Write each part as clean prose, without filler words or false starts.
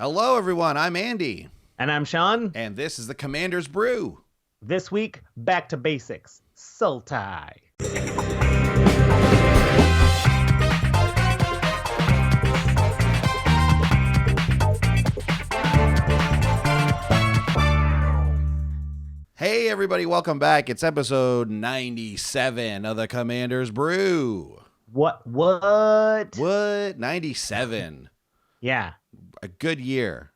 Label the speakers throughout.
Speaker 1: Hello, everyone. I'm Andy.
Speaker 2: And I'm Sean.
Speaker 1: And this is the Commander's Brew.
Speaker 2: This week, back to basics. Sultai.
Speaker 1: Hey, everybody. Welcome back. It's episode 97 of the Commander's Brew.
Speaker 2: What?
Speaker 1: What? 97.
Speaker 2: Yeah.
Speaker 1: A good year.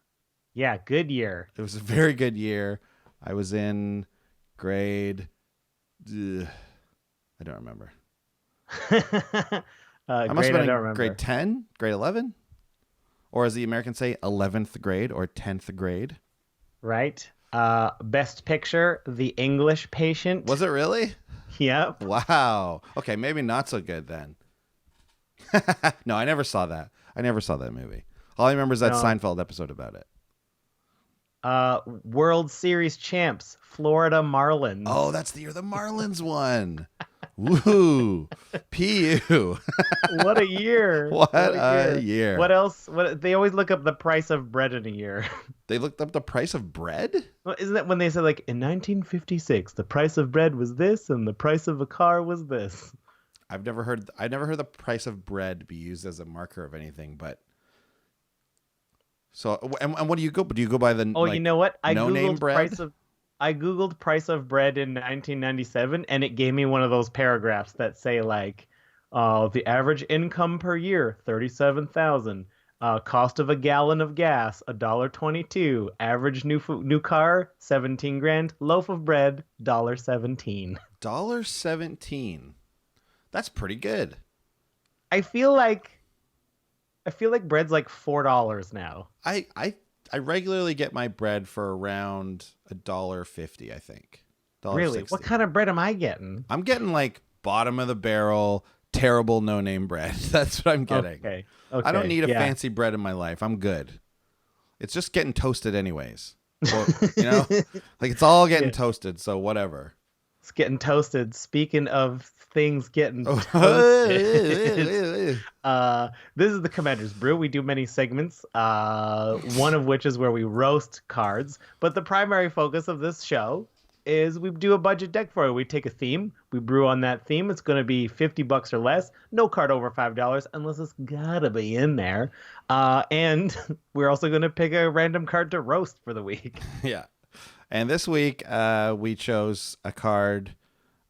Speaker 2: Yeah, good year.
Speaker 1: It was a very good year. I was in grade... I don't remember. I must have been in grade 10, grade 11? Or as the Americans say, 11th grade or 10th grade.
Speaker 2: Right. Best picture, The English Patient.
Speaker 1: Was it really?
Speaker 2: Yep.
Speaker 1: Wow. Okay, maybe not so good then. No, I never saw that. I never saw that movie. All I remember is that Seinfeld episode about it.
Speaker 2: World Series champs, Florida Marlins.
Speaker 1: Oh, that's the year the Marlins won. Woo! P.U.
Speaker 2: What a year.
Speaker 1: What a year.
Speaker 2: What else? They always look up the price of bread in a year.
Speaker 1: They looked up the price of bread?
Speaker 2: Well, isn't that when they said, like, in 1956, the price of bread was this and the price of a car was this?
Speaker 1: I've never heard the price of bread be used as a marker of anything, but... So, and what do you go? Do you go by the
Speaker 2: you know what? I
Speaker 1: no-name bread?
Speaker 2: I Googled price of bread in 1997, and it gave me one of those paragraphs that say, like, the average income per year, $37,000. Cost of a gallon of gas, $1.22. Average new car, $17,000. Loaf of bread, $1.17.
Speaker 1: $1.17. That's pretty good.
Speaker 2: I feel like bread's like $4 now.
Speaker 1: I regularly get my bread for around $1.50, I think.
Speaker 2: Really?
Speaker 1: $1.60.
Speaker 2: What kind of bread am I getting?
Speaker 1: I'm getting like bottom of the barrel, terrible no-name bread. That's what I'm getting.
Speaker 2: Okay.
Speaker 1: I don't need a fancy bread in my life. I'm good. It's just getting toasted anyways. Well, like it's all getting toasted, so whatever.
Speaker 2: It's getting toasted. Speaking of things getting toasted, this is the Commander's Brew. We do many segments, one of which is where we roast cards. But the primary focus of this show is we do a budget deck for it. We take a theme, we brew on that theme. It's going to be $50 or less. No card over $5 unless it's gotta be in there. And we're also going to pick a random card to roast for the week.
Speaker 1: Yeah. And this week, we chose a card.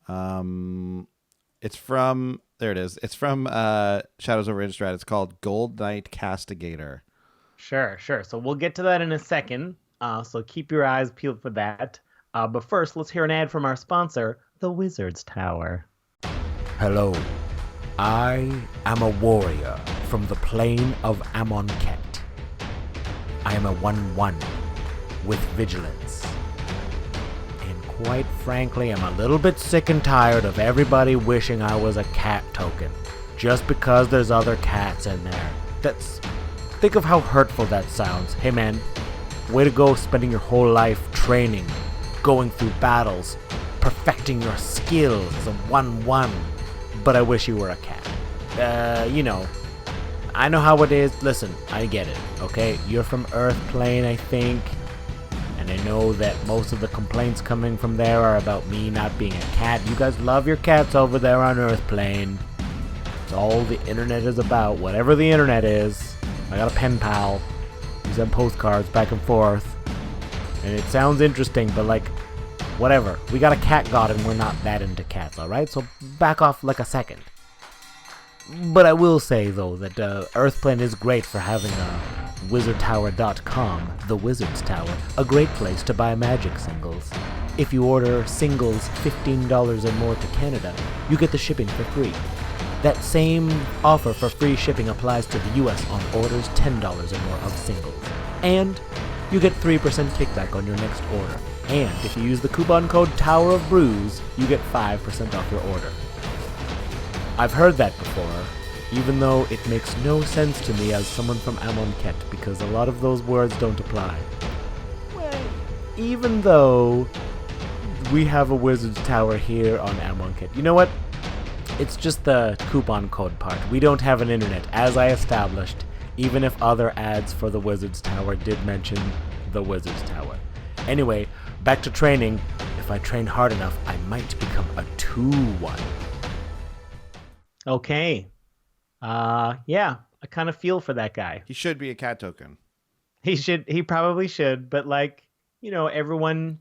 Speaker 1: It's from Shadows over Innistrad. It's called Gold Knight Castigator.
Speaker 2: Sure. So we'll get to that in a second. So keep your eyes peeled for that. But first, let's hear an ad from our sponsor, the Wizard's Tower.
Speaker 3: Hello. I am a warrior from the plane of Amonkhet. I am a 1/1 with vigilance. Quite frankly, I'm a little bit sick and tired of everybody wishing I was a cat token, just because there's other cats in there. Think of how hurtful that sounds. Hey man, way to go spending your whole life training, going through battles, perfecting your skills as a 1/1, but I wish you were a cat. I know how it is. Listen, I get it, okay? You're from Earth Plane, I think. And I know that most of the complaints coming from there are about me not being a cat. You guys love your cats over there on Earthplane. It's all the internet is about. Whatever the internet is. I got a pen pal. We send postcards back and forth. And it sounds interesting, but like, whatever. We got a cat god and we're not that into cats, alright? So back off like a second. But I will say, though, that Earthplane is great for having wizardtower.com, the Wizard's Tower, a great place to buy Magic singles. If you order singles $15 or more to Canada, you get the shipping for free. That same offer for free shipping applies to the US on orders $10 or more of singles. And you get 3% kickback on your next order. And if you use the coupon code Tower of Brews, you get 5% off your order. I've heard that before, even though it makes no sense to me as someone from Amonkhet, because a lot of those words don't apply. Well, even though we have a Wizard's Tower here on Amonkhet. You know what? It's just the coupon code part. We don't have an internet. As I established, even if other ads for the Wizard's Tower did mention the Wizard's Tower. Anyway, back to training. If I train hard enough, I might become a 2-1.
Speaker 2: Okay. Yeah, I kind of feel for that guy.
Speaker 1: He should be a cat token.
Speaker 2: He probably should, but like, everyone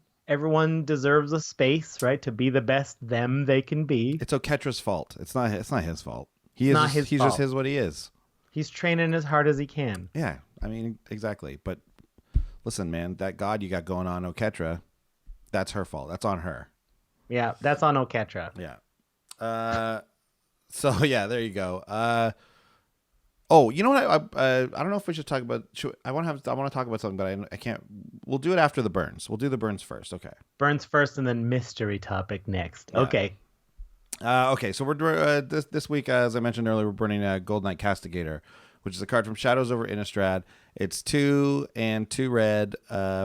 Speaker 2: deserves a space, right? To be the best them they can be.
Speaker 1: It's Oketra's fault. It's not his fault. He's just his what he is.
Speaker 2: He's training as hard as he can.
Speaker 1: Yeah, I mean, exactly. But listen, man, that god you got going on, Oketra, that's her fault. That's on her.
Speaker 2: Yeah, that's on Oketra.
Speaker 1: Yeah. So yeah, there you go. Oh, you know what? I don't know if we should talk about. I want to talk about something, but I can't. We'll do it after the burns. We'll do the burns first. Okay.
Speaker 2: Burns first, and then mystery topic next.
Speaker 1: Yeah.
Speaker 2: Okay.
Speaker 1: Okay. So we're this week, as I mentioned earlier, we're burning a Gold Knight Castigator, which is a card from Shadows over Innistrad. It's 2 and 2 red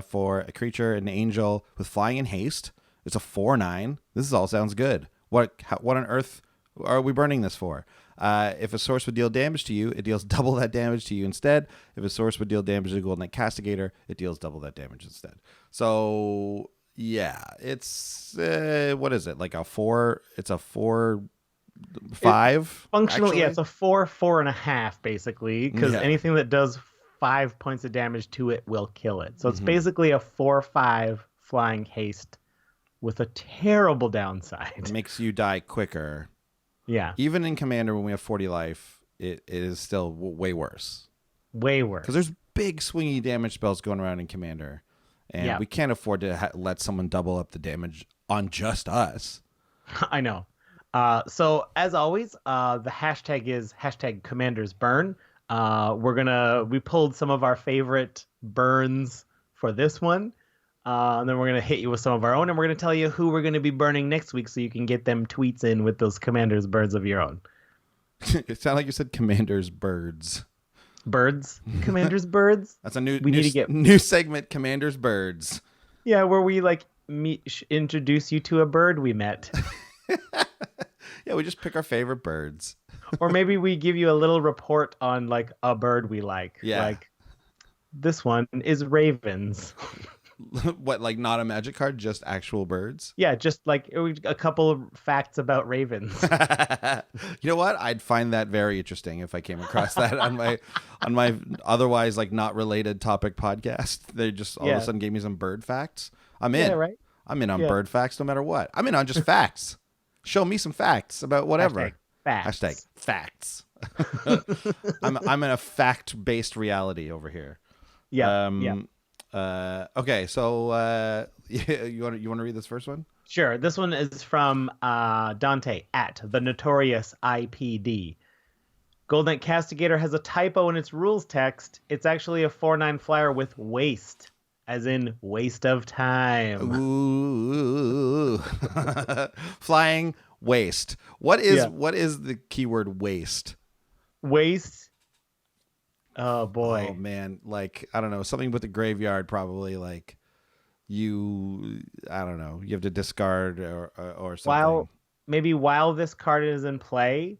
Speaker 1: for a creature, an angel with flying and haste. It's a 4/9. This all sounds good. What on earth are we burning this for? If a source would deal damage to you, it deals double that damage to you instead. If a source would deal damage to Golden Knight Castigator, it deals double that damage instead. So yeah, it's what is it, like a 4? It's a 4/5.
Speaker 2: Functionally,
Speaker 1: actually?
Speaker 2: yeah, it's a 4.5 basically, because anything that does 5 points of damage to it will kill it. So it's basically a 4/5 flying haste with a terrible downside.
Speaker 1: It makes you die quicker.
Speaker 2: Yeah.
Speaker 1: Even in Commander, when we have 40 life, it is still way worse.
Speaker 2: Way worse.
Speaker 1: Because there's big swingy damage spells going around in Commander. And we can't afford to let someone double up the damage on just us.
Speaker 2: I know. So as always, the hashtag is #CommandersBurn. We pulled some of our favorite burns for this one. And then we're going to hit you with some of our own, and we're going to tell you who we're going to be burning next week so you can get them tweets in with those Commander's birds of your own.
Speaker 1: It sounded like you said Commander's birds.
Speaker 2: Birds? Commander's birds?
Speaker 1: That's a new segment, Commander's birds.
Speaker 2: Yeah, where we introduce you to a bird we met.
Speaker 1: Yeah, we just pick our favorite birds.
Speaker 2: Or maybe we give you a little report on like a bird we like.
Speaker 1: Yeah.
Speaker 2: Like, this one is ravens.
Speaker 1: What, like not a magic card, just actual birds?
Speaker 2: Yeah, just like a couple of facts about ravens.
Speaker 1: You know what? I'd find that very interesting if I came across that on my otherwise like not related topic podcast. They just all of a sudden gave me some bird facts. I'm in.
Speaker 2: Yeah, right?
Speaker 1: I'm in on bird facts no matter what. I'm in on just facts. Show me some facts about whatever.
Speaker 2: Hashtag
Speaker 1: facts. I'm in a fact-based reality over here.
Speaker 2: Yeah.
Speaker 1: Okay, so you want to read this first one?
Speaker 2: Sure. This one is from Dante at the Notorious IPD. Golden Knight Castigator has a typo in its rules text. It's actually a 4/9 flyer with waste, as in waste of time.
Speaker 1: Ooh. Flying waste. What is the keyword waste?
Speaker 2: Waste. Oh boy.
Speaker 1: Oh man, like I don't know, something with the graveyard probably, like I don't know, you have to discard or something.
Speaker 2: While this card is in play,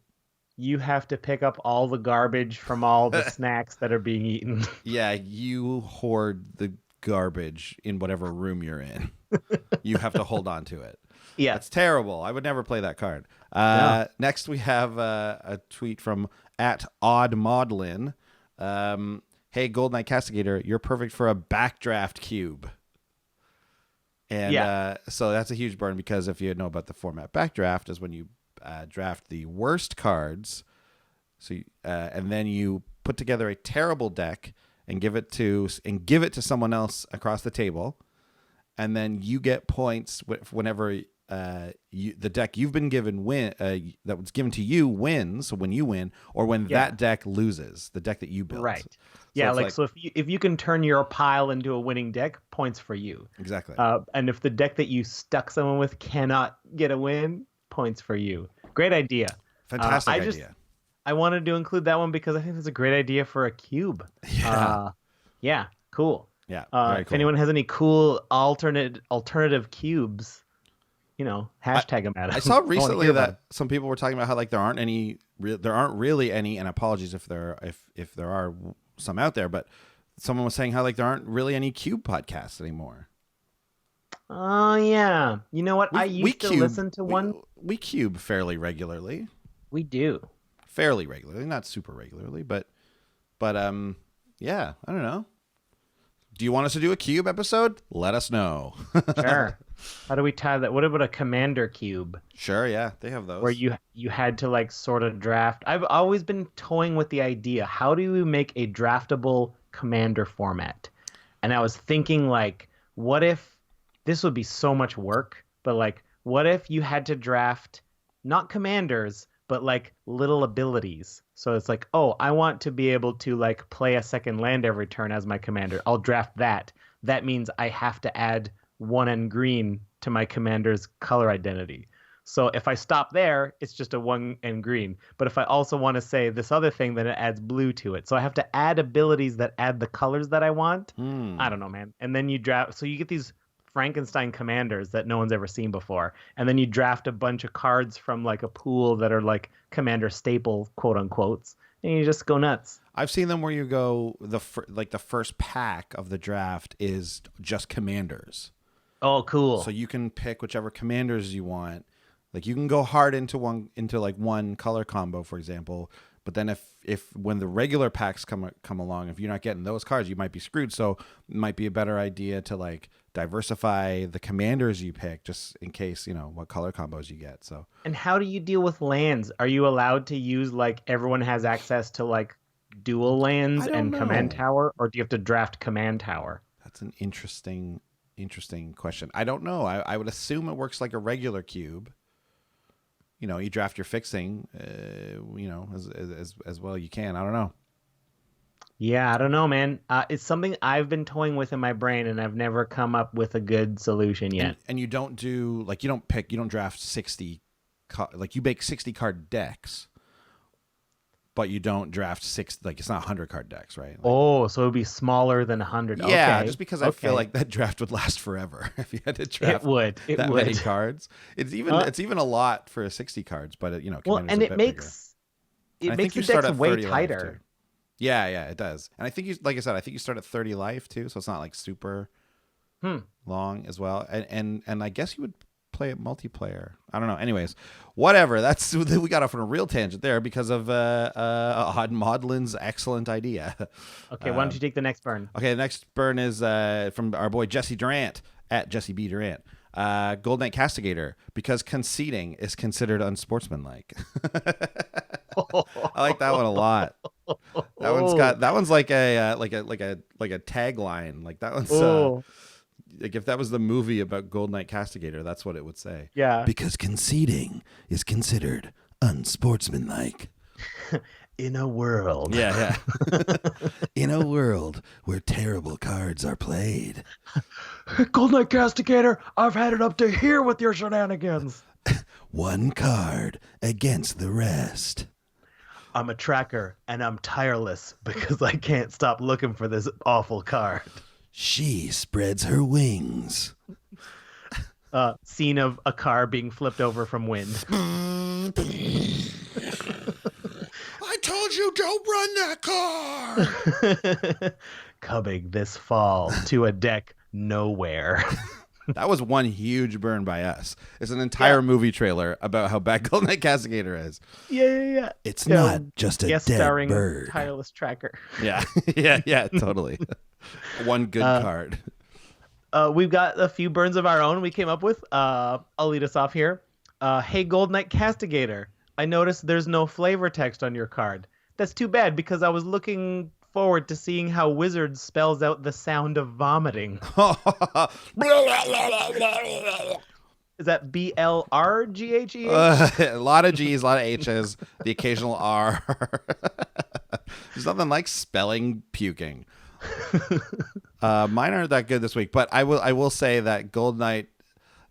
Speaker 2: you have to pick up all the garbage from all the snacks that are being eaten. Yeah,
Speaker 1: you hoard the garbage in whatever room you're in. You have to hold on to it.
Speaker 2: Yeah.
Speaker 1: That's terrible. I would never play that card.
Speaker 2: No.
Speaker 1: Next we have a tweet from @oddmodlin. Hey, Gold Knight Castigator, you're perfect for a backdraft cube. And so that's a huge burn, because if you know about the format, backdraft is when you draft the worst cards, so and then you put together a terrible deck and give it to someone else across the table, and then you get points whenever the deck you've been given that was given to you wins. So when you win, or when that deck loses, the deck that you built.
Speaker 2: Right. So so if you can turn your pile into a winning deck, points for you.
Speaker 1: Exactly.
Speaker 2: And if the deck that you stuck someone with cannot get a win, points for you. Great idea.
Speaker 1: Fantastic idea.
Speaker 2: I wanted to include that one because I think it's a great idea for a cube.
Speaker 1: Yeah.
Speaker 2: Cool.
Speaker 1: Yeah. Very cool.
Speaker 2: If anyone has any cool alternative cubes, hashtag them at us.
Speaker 1: I saw
Speaker 2: I wanna
Speaker 1: recently
Speaker 2: hear about
Speaker 1: that some people were talking about how like there aren't really any, and apologies if there are some out there, but someone was saying how like there aren't really any Cube podcasts anymore.
Speaker 2: Oh, yeah. You know what? I used to listen to one.
Speaker 1: We cube fairly regularly.
Speaker 2: We do.
Speaker 1: Fairly regularly, not super regularly, but yeah, I don't know. Do you want us to do a cube episode? Let us know.
Speaker 2: Sure. How do we tie that? What about a commander cube?
Speaker 1: Sure, yeah, they have those.
Speaker 2: Where you had to like sort of draft. I've always been toying with the idea. How do we make a draftable commander format? And I was thinking like, what if this would be so much work, but like, what if you had to draft not commanders, but like little abilities? So it's like, oh, I want to be able to like play a second land every turn as my commander. I'll draft that. That means I have to add 1 and green to my commander's color identity. So if I stop there, it's just a 1 and green. But if I also want to say this other thing, then it adds blue to it. So I have to add abilities that add the colors that I want. I don't know, man. And then you draft. So you get these Frankenstein commanders that no one's ever seen before, and then you draft a bunch of cards from like a pool that are like commander staple quote unquotes, and you just go nuts.
Speaker 1: I've seen them where you go the first pack of the draft is just commanders.
Speaker 2: Oh, cool.
Speaker 1: So you can pick whichever commanders you want. Like you can go hard into one color combo, for example. But then if when the regular packs come along, if you're not getting those cards, you might be screwed. So it might be a better idea to like diversify the commanders you pick, just in case, what color combos you get. So.
Speaker 2: And how do you deal with lands? Are you allowed to use like everyone has access to like dual lands and command tower, or do you have to draft command tower?
Speaker 1: That's an interesting question. I don't know. I would assume it works like a regular cube. You draft your fixing, as well you can. I don't know.
Speaker 2: Yeah, I don't know, man. It's something I've been toying with in my brain, and I've never come up with a good solution yet.
Speaker 1: And you don't do like you don't draft 60, like you make 60 card decks, but you don't draft it's not 100 card decks, right?
Speaker 2: Like, so it would be smaller than 100.
Speaker 1: Yeah,
Speaker 2: okay.
Speaker 1: just because I feel like that draft would last forever if you had to draft many cards. It's even a lot for 60 cards, but
Speaker 2: and it makes the decks way tighter.
Speaker 1: Yeah, it does. And I think like I said, I think you start at 30 life too, so it's not like super long as well. And I guess you would play it multiplayer. I don't know. Anyways, whatever. We got off on a real tangent there because of Maudlin's excellent idea.
Speaker 2: Okay, why don't you take the next burn?
Speaker 1: Okay, the next burn is from our boy Jesse Durant at Jesse B Durant. Gold Knight Castigator, because conceding is considered unsportsmanlike. I like that one a lot. That one's like a tagline. Like that one's like if that was the movie about Gold Knight Castigator, that's what it would say.
Speaker 2: Yeah.
Speaker 1: Because conceding is considered unsportsmanlike.
Speaker 2: In a world.
Speaker 1: Yeah. In a world where terrible cards are played.
Speaker 2: Gold Knight Castigator, I've had it up to here with your shenanigans.
Speaker 1: One card against the rest.
Speaker 2: I'm a tracker, and I'm tireless because I can't stop looking for this awful card.
Speaker 1: She spreads her wings.
Speaker 2: Scene of a car being flipped over from wind.
Speaker 1: I told you, don't run that car.
Speaker 2: Coming this fall to a deck nowhere.
Speaker 1: That was one huge burn by us. It's an entire movie trailer about how bad Gold Knight Castigator is.
Speaker 2: Yeah.
Speaker 1: It's not just a dead bird.
Speaker 2: Tireless tracker.
Speaker 1: Yeah, totally. One good card.
Speaker 2: We've got a few burns of our own we came up with. I'll lead us off here. Hey, Gold Knight Castigator, I noticed there's no flavor text on your card. That's too bad because I was looking forward to seeing how Wizard spells out the sound of vomiting. Is that BLRGHE?
Speaker 1: A lot of G's, a lot of H's, the occasional R. There's nothing like spelling puking. Mine aren't that good this week, but I will say that Gold Knight.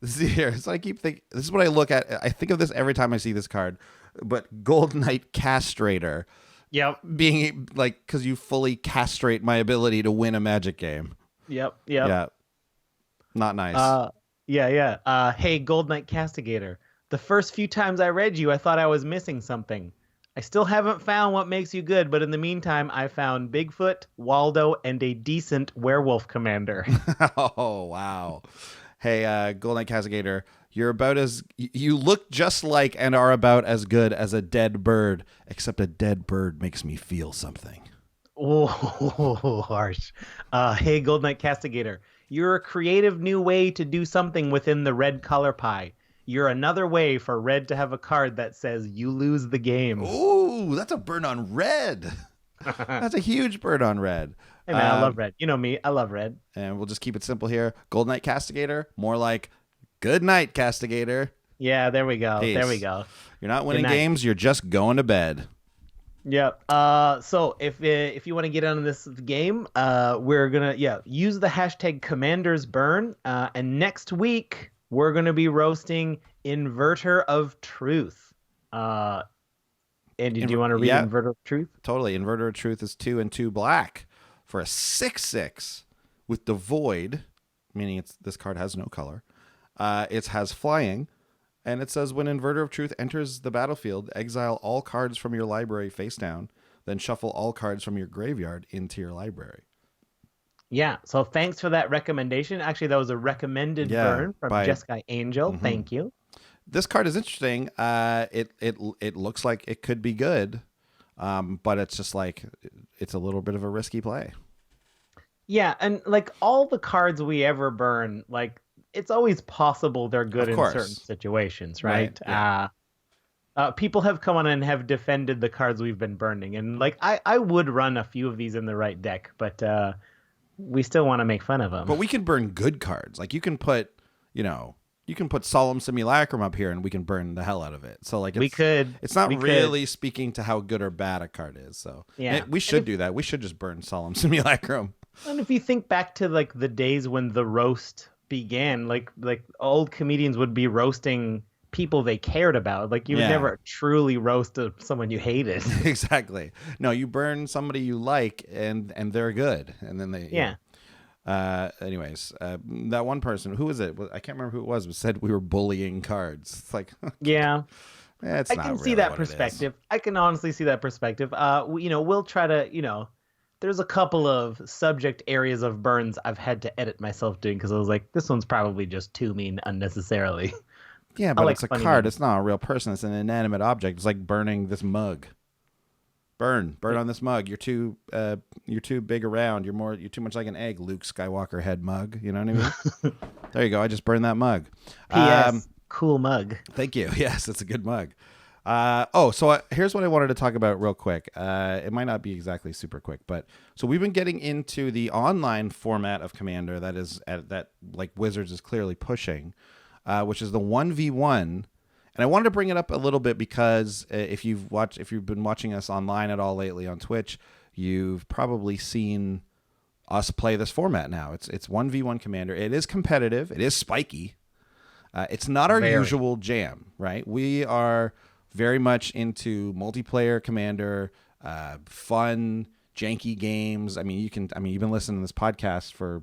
Speaker 1: This is what I look at. I think of this every time I see this card. But Gold Knight Castrator.
Speaker 2: Yep.
Speaker 1: Being like, because you fully castrate my ability to win a Magic game.
Speaker 2: Yep.
Speaker 1: Yeah. Not nice.
Speaker 2: Yeah. Hey, Gold Knight Castigator. The first few times I read you, I thought I was missing something. I still haven't found what makes you good, but in the meantime, I found Bigfoot, Waldo, and a decent werewolf commander.
Speaker 1: Oh, wow. Hey, Golden Knight Castigator, you're about as you look just like and are about as good as a dead bird, except a dead bird makes me feel something.
Speaker 2: Oh, harsh. Hey, Gold Knight Castigator. You're a creative new way to do something within the red color pie. You're another way for red to have a card that says you lose the game.
Speaker 1: Ooh, that's a burn on red. That's a huge burn on red.
Speaker 2: Hey man, I love red. You know me, I love red.
Speaker 1: And we'll just keep it simple here. Golden Knight Castigator, more like good night, Castigator.
Speaker 2: Yeah, there we go.
Speaker 1: Peace.
Speaker 2: There we go.
Speaker 1: You're not winning games, you're just going to bed.
Speaker 2: Yep. So if you want to get on this game, we're gonna use the hashtag #CommandersBurn. And next week we're gonna be roasting Inverter of Truth. Andy, do you want to read Inverter of Truth?
Speaker 1: Totally. Inverter of Truth is 2 and 2 black for a 6/6 with the void, meaning this card has no color. It has flying. And it says, when Inverter of Truth enters the battlefield, exile all cards from your library face down, then shuffle all cards from your graveyard into your library.
Speaker 2: Yeah, so thanks for that recommendation. Actually, that was a recommended burn from Jessica Angel. Mm-hmm. Thank you.
Speaker 1: This card is interesting. It looks like it could be good, but it's just like it's a little bit of a risky play. Yeah,
Speaker 2: and like all the cards we ever burn, like it's always possible they're good in certain situations, right? Yeah. People have come on and have defended the cards we've been burning, and like I would run a few of these in the right deck, but we still want to make fun of them.
Speaker 1: But we can burn good cards. Like you can put Solemn Simulacrum up here, and we can burn the hell out of it. So like it's not really speaking to how good or bad a card is. So yeah, we should do that. We should just burn Solemn Simulacrum.
Speaker 2: And if you think back to like the days when the roast began, like old comedians would be roasting people they cared about. Like you would never truly roast someone you hated.
Speaker 1: Exactly. No, you burn somebody you like and they're good, and then they anyways, that one person, who was it? I can't remember who it was, but said we were bullying cards. It's like
Speaker 2: yeah.
Speaker 1: I
Speaker 2: can see that perspective. I can honestly see that perspective. We'll try to, there's a couple of subject areas of burns I've had to edit myself doing because I was like, this one's probably just too mean unnecessarily.
Speaker 1: Yeah, but it's a card. It's not a real person. It's an inanimate object. It's like burning this mug. Burn on this mug. You're too big around. You're too much like an egg, Luke Skywalker head mug. You know what I mean? There you go. I just burned that mug.
Speaker 2: P.S. Cool mug.
Speaker 1: Thank you. Yes, it's a good mug. Here's what I wanted to talk about real quick. It might not be exactly super quick, but so we've been getting into the online format of Commander that like Wizards is clearly pushing, which is the 1v1. And I wanted to bring it up a little bit because if you've been watching us online at all lately on Twitch, you've probably seen us play this format now. It's 1v1 Commander. It is competitive. It is spiky. It's not our usual jam, right? We are very much into multiplayer Commander, fun, janky games. I mean, you've been listening to this podcast for,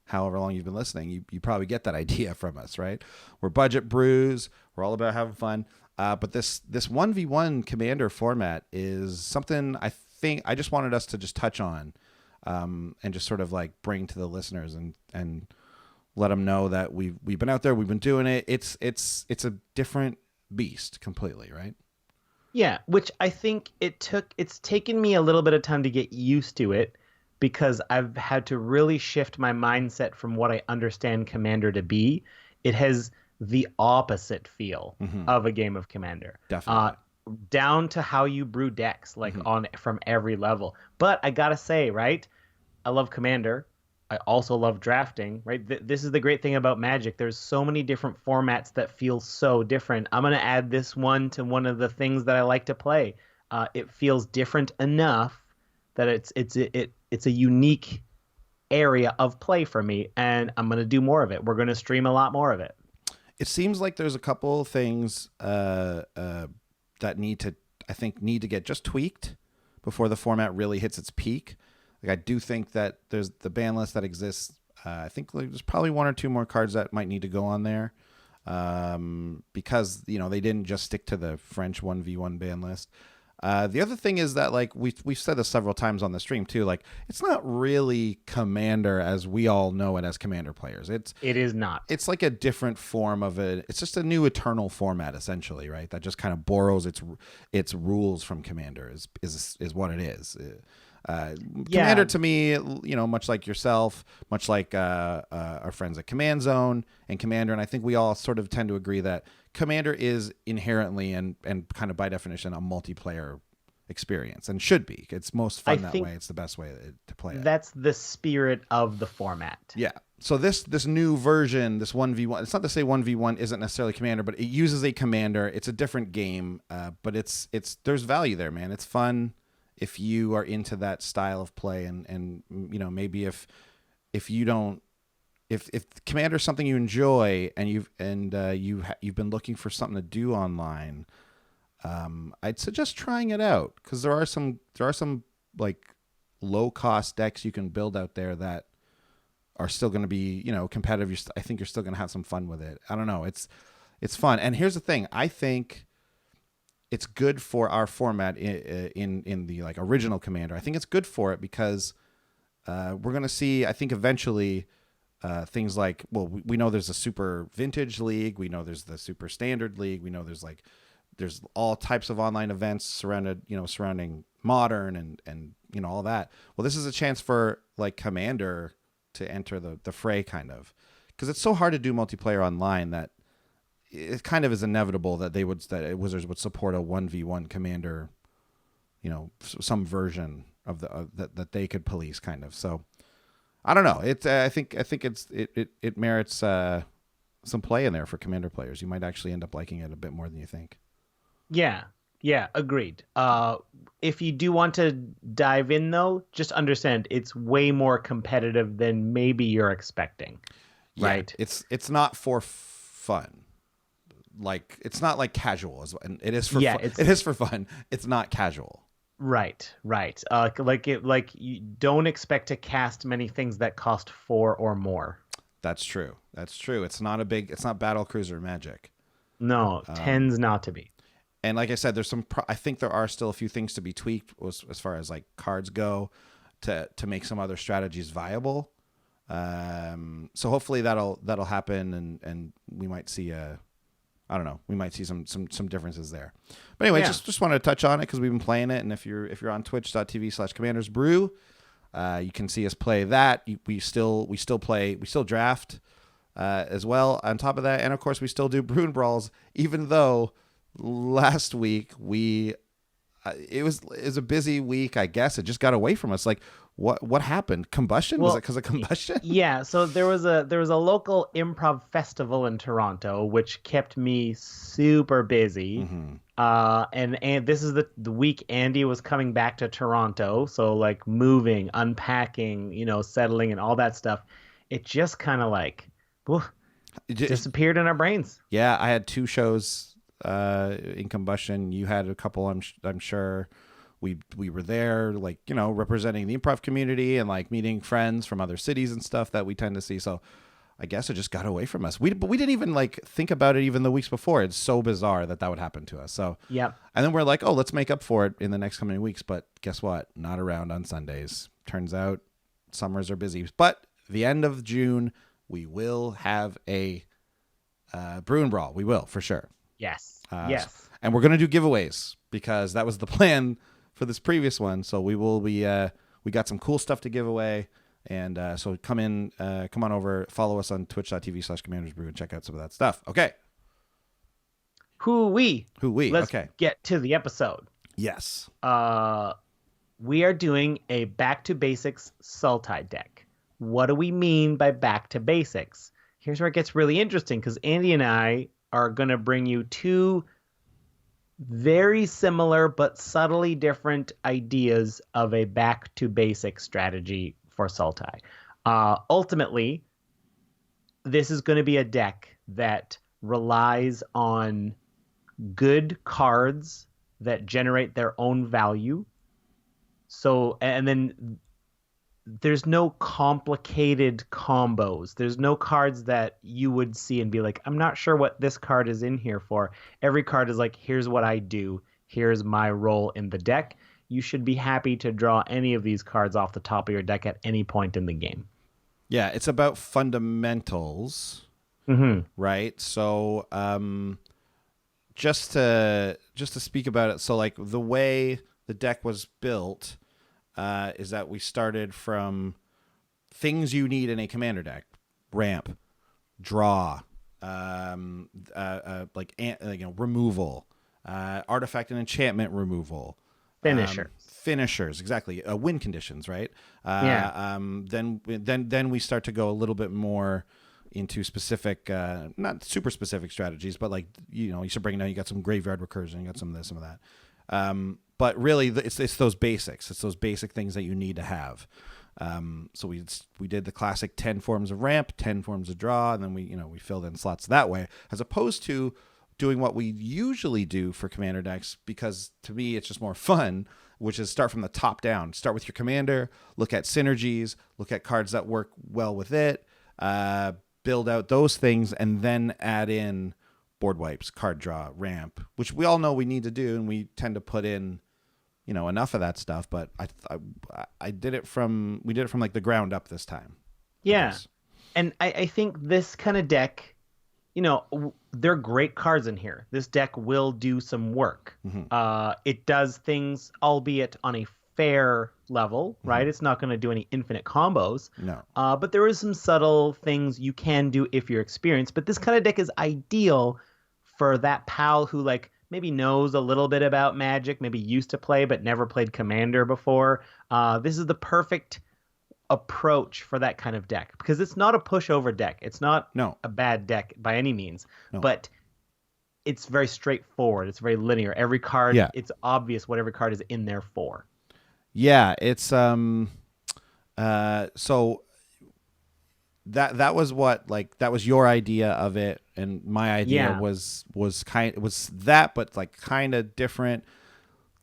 Speaker 1: however long you've been listening. You probably get that idea from us, right? We're budget brews. We're all about having fun. But this 1v1 Commander format is something I think I just wanted us to just touch on, and just sort of like bring to the listeners and let them know that we've been out there, we've been doing it. It's a different beast completely, right?
Speaker 2: Yeah, which I think it's taken me a little bit of time to get used to it because I've had to really shift my mindset from what I understand Commander to be. It has the opposite feel of a game of Commander.
Speaker 1: Definitely.
Speaker 2: Down to how you brew decks, like from every level. But I gotta say, right, I love Commander. I also love drafting, right? This is the great thing about Magic. There's so many different formats that feel so different. I'm going to add this one to one of the things that I like to play. It feels different enough that it's a unique area of play for me, and I'm going to do more of it. We're going to stream a lot more of it.
Speaker 1: It seems like there's a couple of things that need to get just tweaked before the format really hits its peak. Like I do think that there's the ban list that exists I think there's probably one or two more cards that might need to go on there, because they didn't just stick to the French 1v1 ban list. The other thing is that, like, we've said this several times on the stream too, like, it's not really Commander as we all know it as Commander players. It
Speaker 2: is not.
Speaker 1: It's like a different form of it. It's just a new Eternal format, essentially, right? That just kind of borrows its rules from Commander is what it is. Commander to me, much like yourself, much like our friends at Command Zone and Commander, and I think we all sort of tend to agree that Commander is inherently and kind of by definition a multiplayer experience, and should be. It's most fun that way. It's the best way to play it.
Speaker 2: That's the spirit of the format.
Speaker 1: Yeah. So this new version, this 1v1, it's not to say 1v1 isn't necessarily Commander, but it uses a Commander. It's a different game, but it's there's value there, man. It's fun if you are into that style of play, and maybe if you don't. If Commander is something you enjoy and you've been looking for something to do online, I'd suggest trying it out, because there are some like low cost decks you can build out there that are still going to be competitive. I think you're still going to have some fun with it. I don't know. It's fun. And here's the thing. I think it's good for our format in the like original Commander. I think it's good for it because we're going to see, I think eventually, things like, well, we know there's a super vintage league. We know there's the super standard league. We know there's all types of online events surrounding modern and all that. Well, this is a chance for like Commander to enter the fray, kind of, because it's so hard to do multiplayer online that it kind of is inevitable that Wizards would support a 1v1 Commander, some version of that they could police, kind of. So I don't know. I think it merits some play in there for Commander players. You might actually end up liking it a bit more than you think.
Speaker 2: Yeah, agreed. If you do want to dive in, though, just understand it's way more competitive than maybe you're expecting. Right?
Speaker 1: Yeah, it's not for fun. Like, it's not like casual, and it is for fun. It is for fun. It's not casual.
Speaker 2: Right. Like you don't expect to cast many things that cost 4 or more.
Speaker 1: That's true. It's not battle cruiser Magic.
Speaker 2: No, tends not to be.
Speaker 1: And like I said, I think there are still a few things to be tweaked as far as like cards go to make some other strategies viable. So hopefully that'll happen, and we might see I don't know. We might see some differences there. But anyway, just wanted to touch on it because we've been playing it. And if you're on twitch.tv/commandersbrew, you can see us play that. We still draft as well on top of that. And of course, we still do Brew and Brawls, even though last week it was a busy week, I guess. It just got away from us. Like, what happened? Combustion? Was it because of combustion?
Speaker 2: Yeah. So there was a local improv festival in Toronto, which kept me super busy.
Speaker 1: Mm-hmm.
Speaker 2: And this is the week Andy was coming back to Toronto. So like moving, unpacking, settling and all that stuff. It just kind of like disappeared in our brains.
Speaker 1: Yeah. I had 2 shows in combustion. You had a couple, I'm sure. We were there, like, representing the improv community and like meeting friends from other cities and stuff that we tend to see. So I guess it just got away from us. But we didn't even like think about it even the weeks before. It's so bizarre that would happen to us. So
Speaker 2: yeah.
Speaker 1: And then we're like, oh, let's make up for it in the next coming weeks. But guess what? Not around on Sundays. Turns out summers are busy. But the end of June, we will have a Brew and Brawl. We will, for sure.
Speaker 2: Yes.
Speaker 1: And we're going to do giveaways because that was the plan for this previous one. So we will be, we got some cool stuff to give away. And so come on over, follow us on twitch.tv/commandersbrew and check out some of that stuff. Okay.
Speaker 2: Hoo-wee. Let's
Speaker 1: okay.
Speaker 2: get to the episode.
Speaker 1: Yes.
Speaker 2: We are doing a back to basics Sultai deck. What do we mean by back to basics? Here's where it gets really interesting, because Andy and I are going to bring you 2 very similar but subtly different ideas of a back to basic strategy for Sultai. Ultimately, this is going to be a deck that relies on good cards that generate their own value. So, and then there's no complicated combos. There's no cards that you would see and be like, I'm not sure what this card is in here for. Every card is like, here's what I do. Here's my role in the deck. You should be happy to draw any of these cards off the top of your deck at any point in the game.
Speaker 1: Yeah, it's about fundamentals, right? So, just to speak about it, so like the way the deck was built is that we started from things you need in a commander deck: ramp, draw, removal, artifact and enchantment removal, finishers, exactly. Win conditions, right?
Speaker 2: Yeah.
Speaker 1: Then we start to go a little bit more into specific, not super specific strategies, but like you should bring it down. You got some graveyard recursion, you got some of this, some of that. But really, it's those basics. It's those basic things that you need to have. So we did the classic 10 forms of ramp, 10 forms of draw, and then we filled in slots that way, as opposed to doing what we usually do for commander decks, because to me it's just more fun, which is start from the top down. Start with your commander, look at synergies, look at cards that work well with it, build out those things, and then add in board wipes, card draw, ramp, which we all know we need to do, and we tend to put in enough of that stuff. But we did it from like the ground up this time.
Speaker 2: Yeah. And I think this kind of deck, there are great cards in here. This deck will do some work. It does things, albeit on a fair level, right? It's not going to do any infinite combos.
Speaker 1: No.
Speaker 2: But there is some subtle things you can do if you're experienced. But this kind of deck is ideal for that pal who maybe knows a little bit about Magic, maybe used to play but never played Commander before. This is the perfect approach for that kind of deck, because it's not a pushover deck. It's not a bad deck by any means, but it's very straightforward. It's very linear. Every card, it's obvious what every card is in there for.
Speaker 1: Yeah, it's so that was your idea of it, and my idea was that, but kind of different.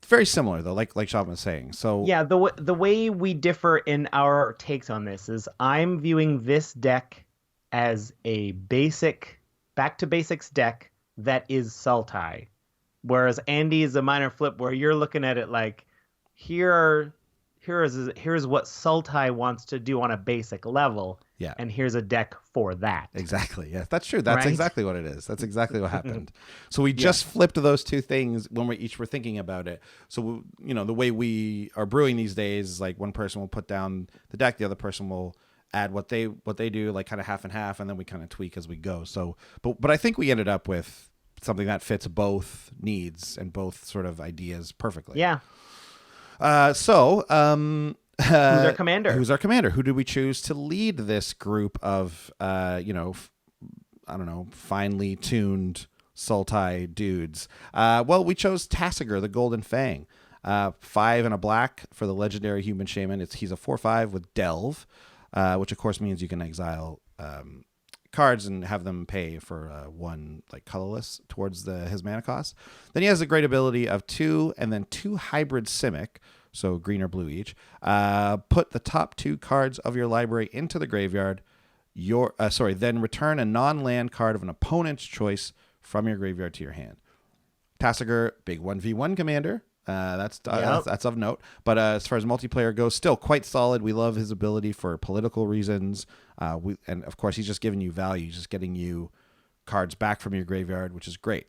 Speaker 1: Very similar though, like Sean was saying. So
Speaker 2: yeah, the way we differ in our takes on this is I'm viewing this deck as a basic, back to basics deck that is Sultai, whereas Andy is a minor flip where you're looking at it like here's what Sultai wants to do on a basic level.
Speaker 1: Yeah.
Speaker 2: And here's a deck for that.
Speaker 1: Exactly. Yeah, that's true. That's
Speaker 2: right?
Speaker 1: Exactly what it is. That's exactly what happened. So we just flipped those two things when we each were thinking about it. So, the way we are brewing these days is like one person will put down the deck, the other person will add what they do, like kind of half and half, and then we kind of tweak as we go. So, but I think we ended up with something that fits both needs and both sort of ideas perfectly.
Speaker 2: Yeah.
Speaker 1: Who's our
Speaker 2: commander?
Speaker 1: Who did we choose to lead this group of, finely tuned Sultai dudes? Well, we chose Tasigur, the Golden Fang. 5 and a black for the legendary human shaman. He's a 4/5 with Delve, which of course means you can exile cards and have them pay for 1 colorless towards his mana cost. Then he has a great ability of 2 and then 2 hybrid Simic, so green or blue each. Put the top 2 cards of your library into the graveyard. Then return a non-land card of an opponent's choice from your graveyard to your hand. Tasigur, big 1v1 commander. That's of note. But as far as multiplayer goes, still quite solid. We love his ability for political reasons. And of course, he's just giving you value. He's just getting you cards back from your graveyard, which is great.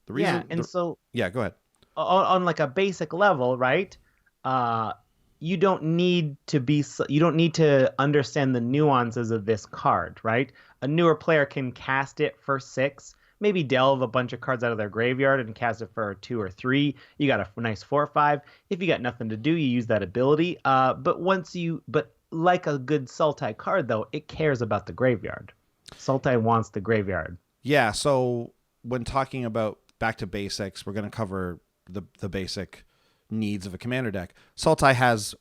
Speaker 1: Go ahead.
Speaker 2: On a basic level, right? You don't need to understand the nuances of this card, right? A newer player can cast it for 6, maybe delve a bunch of cards out of their graveyard and cast it for 2 or 3. You got a nice 4/5. If you got nothing to do, you use that ability. But like a good Sultai card, though, it cares about the graveyard. Sultai wants the graveyard.
Speaker 1: Yeah. So when talking about back to basics, we're going to cover the basic needs of a commander deck. Sultai has,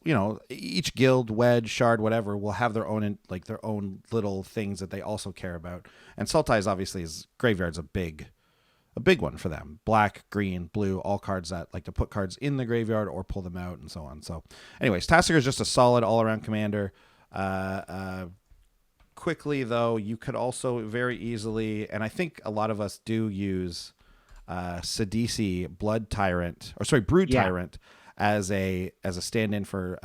Speaker 1: each guild, wedge, shard, whatever, will have their own little things that they also care about. And Sultai's obviously, his graveyard's a big a big one for them. Black, green, blue, all cards that like to put cards in the graveyard or pull them out and so on. So anyways, Tasigur is just a solid all-around commander. Quickly, though, you could also very easily, and I think a lot of us do use Sidisi Brood Tyrant as a stand-in for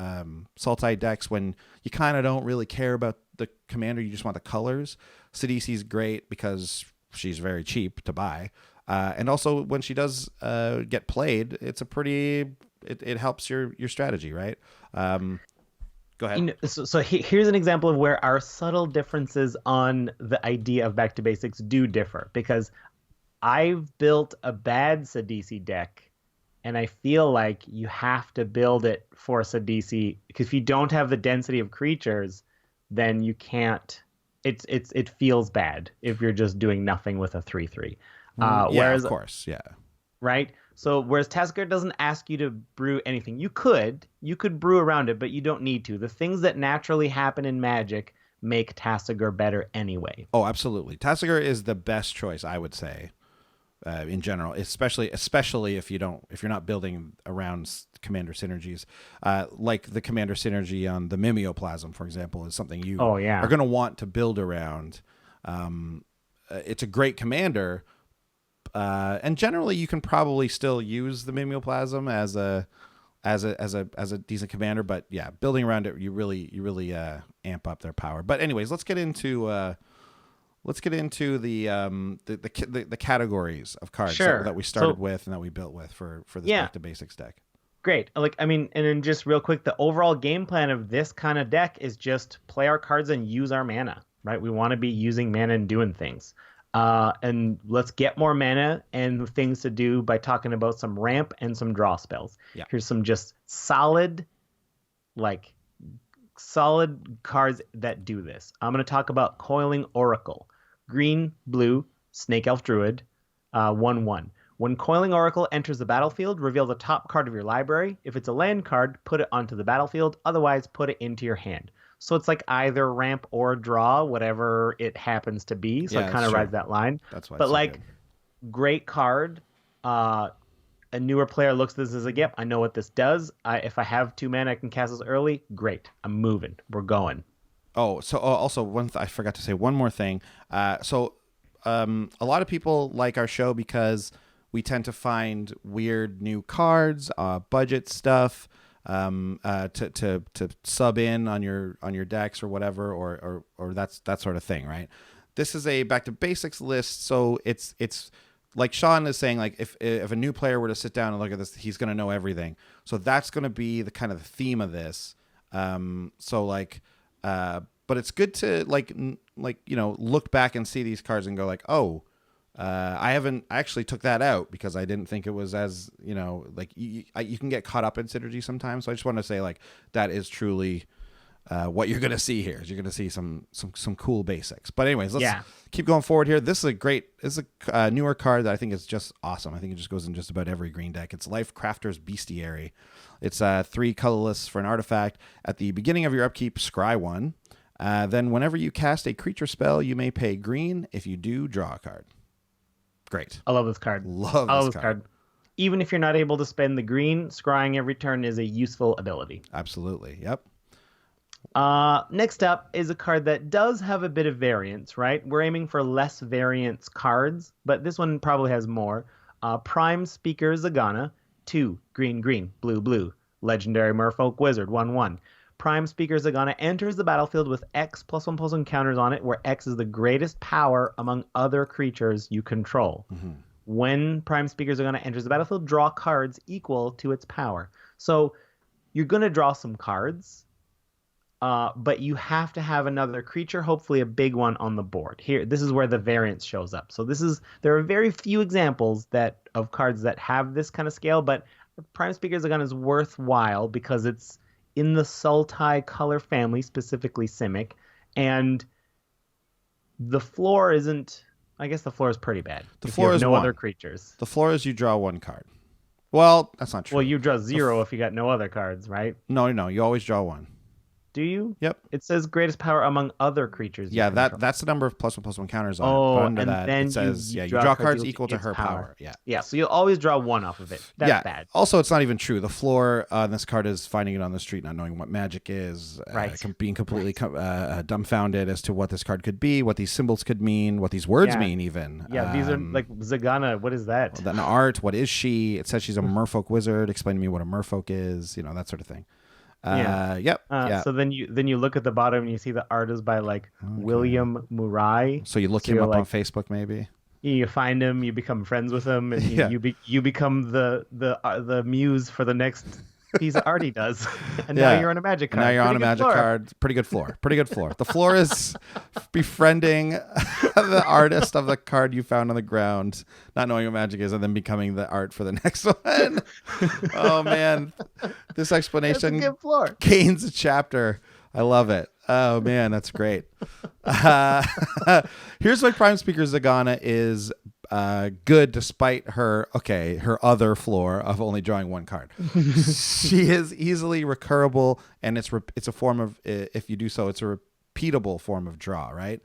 Speaker 1: Sultai decks when you kind of don't really care about the commander, you just want the colors. Sidisi's great because she's very cheap to buy. And also when she does get played, it's a pretty it helps your strategy, right? Go ahead.
Speaker 2: Here's an example of where our subtle differences on the idea of back to basics do differ, because I've built a bad Sidisi deck, and I feel like you have to build it for Sidisi, because if you don't have the density of creatures, then you can't. It feels bad if you're just doing nothing with a 3/3.
Speaker 1: Of course, yeah.
Speaker 2: Right. So whereas Tasigur doesn't ask you to brew anything, you could brew around it, but you don't need to. The things that naturally happen in Magic make Tasigur better anyway.
Speaker 1: Oh, absolutely. Tasigur is the best choice, I would say, in general, especially if you're not building around commander synergies, like the commander synergy on the Mimeoplasm, for example, is something you are going to want to build around. It's a great commander. And generally, you can probably still use the Mimeoplasm as a decent commander, but yeah, building around it, you really amp up their power. But anyways, let's get into the categories of cards that we started with and that we built with for this back to basics deck.
Speaker 2: Great. And then just real quick, the overall game plan of this kind of deck is just play our cards and use our mana, right? We want to be using mana and doing things. And let's get more mana and things to do by talking about some ramp and some draw spells.
Speaker 1: Yeah.
Speaker 2: Here's some just solid cards that do this. I'm going to talk about Coiling Oracle. Green, blue, Snake Elf Druid, 1/1. When Coiling Oracle enters the battlefield, reveal the top card of your library. If it's a land card, put it onto the battlefield. Otherwise, put it into your hand. So it's like either ramp or draw, whatever it happens to be. So it kind of rides that line.
Speaker 1: That's why.
Speaker 2: But great card. A newer player looks at this as yep, I know what this does. If I have 2 mana, I can cast this early. Great. I'm moving. We're going.
Speaker 1: Also I forgot to say one more thing. A lot of people like our show because we tend to find weird new cards, budget stuff. To sub in on your decks or whatever, or that sort of thing, right? This is a back to basics list, so it's like Sean is saying, like if a new player were to sit down and look at this, he's going to know everything. So that's going to be the kind of the theme of this. But it's good to look back and see these cards and go like, oh. I actually took that out because I didn't think it was as, you can get caught up in synergy sometimes. So I just want to say that is truly what you're going to see here. Is you're going to see some cool basics. But anyways, let's keep going forward here. This is a newer card that I think is just awesome. I think it just goes in just about every green deck. It's Life Crafter's Bestiary. It's 3 colorless for an artifact. At the beginning of your upkeep, scry 1. Then whenever you cast a creature spell, you may pay green. If you do, draw a card. Great.
Speaker 2: I love this card. Love this card. Even if you're not able to spend the green, scrying every turn is a useful ability.
Speaker 1: Absolutely. Yep.
Speaker 2: Next up is a card that does have a bit of variance, right? We're aiming for less variance cards, but this one probably has more. Prime Speaker Zagana, 2, green, green, blue, blue. Legendary Merfolk Wizard, 1/1. Prime Speaker Zagana enters the battlefield with X +1/+1 counters on it, where X is the greatest power among other creatures you control.
Speaker 1: Mm-hmm.
Speaker 2: When Prime Speaker Zagana enters the battlefield, draw cards equal to its power. So you're going to draw some cards, but you have to have another creature, hopefully a big one, on the board. Here, this is where the variance shows up. So there are very few examples of cards that have this kind of scale, but Prime Speaker Zagana is worthwhile because it's in the Sultai color family, specifically Simic, and the floor isn't. I guess the floor is pretty bad.
Speaker 1: The floor is
Speaker 2: no
Speaker 1: 1.
Speaker 2: other creatures.
Speaker 1: The floor is you draw 1 card. Well, that's not true.
Speaker 2: Well, you draw 0 if you got no other cards, right?
Speaker 1: No. You always draw 1.
Speaker 2: Do you?
Speaker 1: Yep.
Speaker 2: It says greatest power among other creatures.
Speaker 1: Yeah,
Speaker 2: You control.
Speaker 1: that's the number of +1/+1 counters on it.
Speaker 2: Oh,
Speaker 1: But under
Speaker 2: and
Speaker 1: that,
Speaker 2: then
Speaker 1: it says,
Speaker 2: you
Speaker 1: you draw cards
Speaker 2: equal
Speaker 1: equal to
Speaker 2: its
Speaker 1: her power. Yeah.
Speaker 2: Yeah, so you'll always draw one off of it. That's bad.
Speaker 1: Also, it's not even true. The floor on this card is finding it on the street, not knowing what magic is,
Speaker 2: Right.
Speaker 1: Being completely dumbfounded as to what this card could be, what these symbols could mean, what these words mean even.
Speaker 2: Yeah, these are like Zagana. What is that?
Speaker 1: Then art, what is she? It says she's a merfolk wizard. Explain to me what a merfolk is, that sort of thing. Yep.
Speaker 2: So then you look at the bottom and you see the art is by William Murray.
Speaker 1: So you look him up on Facebook, maybe.
Speaker 2: You find him, you become friends with him, and you become the muse for the next piece of art he does. And now you're on a magic card.
Speaker 1: Now you're on a magic card. Pretty good floor. Pretty good floor. The floor is befriending the artist of the card you found on the ground, not knowing what magic is, and then becoming the art for the next one. Oh man, this explanation
Speaker 2: That's a good floor.
Speaker 1: gains a chapter. I love it. Oh man, that's great. Here's why Prime Speaker Zagana is good despite her other floor of only drawing one card. She is easily recurable, and it's a form of, if you do so, it's a repeatable form of draw, right?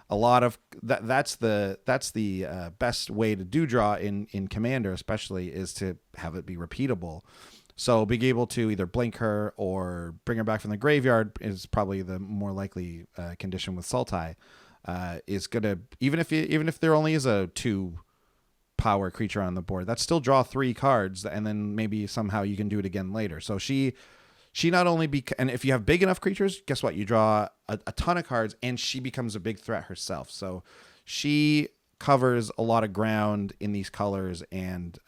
Speaker 1: A lot of that's the best way to do draw in Commander, especially, is to have it be repeatable. So being able to either blink her or bring her back from the graveyard is probably the more likely condition with Sultai. Is gonna, even if there only is a 2 power creature on the board, that's still draw 3 cards, and then maybe somehow you can do it again later. So she not only and if you have big enough creatures, guess what? You draw a ton of cards, and she becomes a big threat herself. So she covers a lot of ground in these colors, and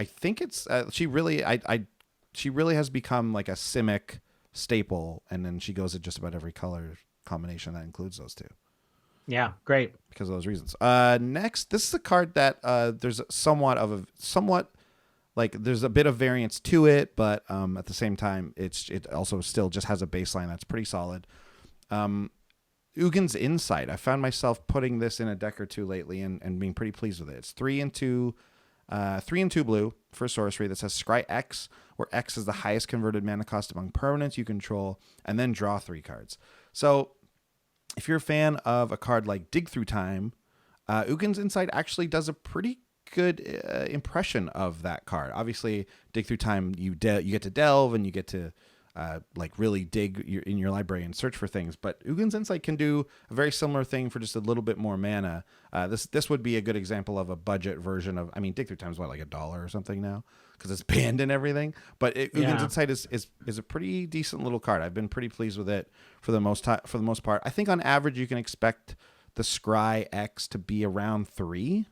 Speaker 1: I think it's she really has become like a Simic staple, and then she goes at just about every color combination that includes those 2.
Speaker 2: Yeah, great.
Speaker 1: Because of those reasons. Next, this is a card that there's somewhat like there's a bit of variance to it, but at the same time, it also still just has a baseline that's pretty solid. Ugin's Insight. I found myself putting this in a deck or two lately and being pretty pleased with it. It's 3 and 2 blue for sorcery that says scry X, where X is the highest converted mana cost among permanents you control, and then draw 3 cards. So if you're a fan of a card like Dig Through Time, Ugin's Insight actually does a pretty good impression of that card. Obviously, Dig Through Time, you get to delve, and you get to really dig in your library and search for things. But Ugin's Insight can do a very similar thing for just a little bit more mana. This would be a good example of a budget version of. I mean, Dig Through Time is like $1 or something now because it's banned and everything. But Ugin's Insight is a pretty decent little card. I've been pretty pleased with it for the most part. I think on average you can expect the Scry X to be around 3.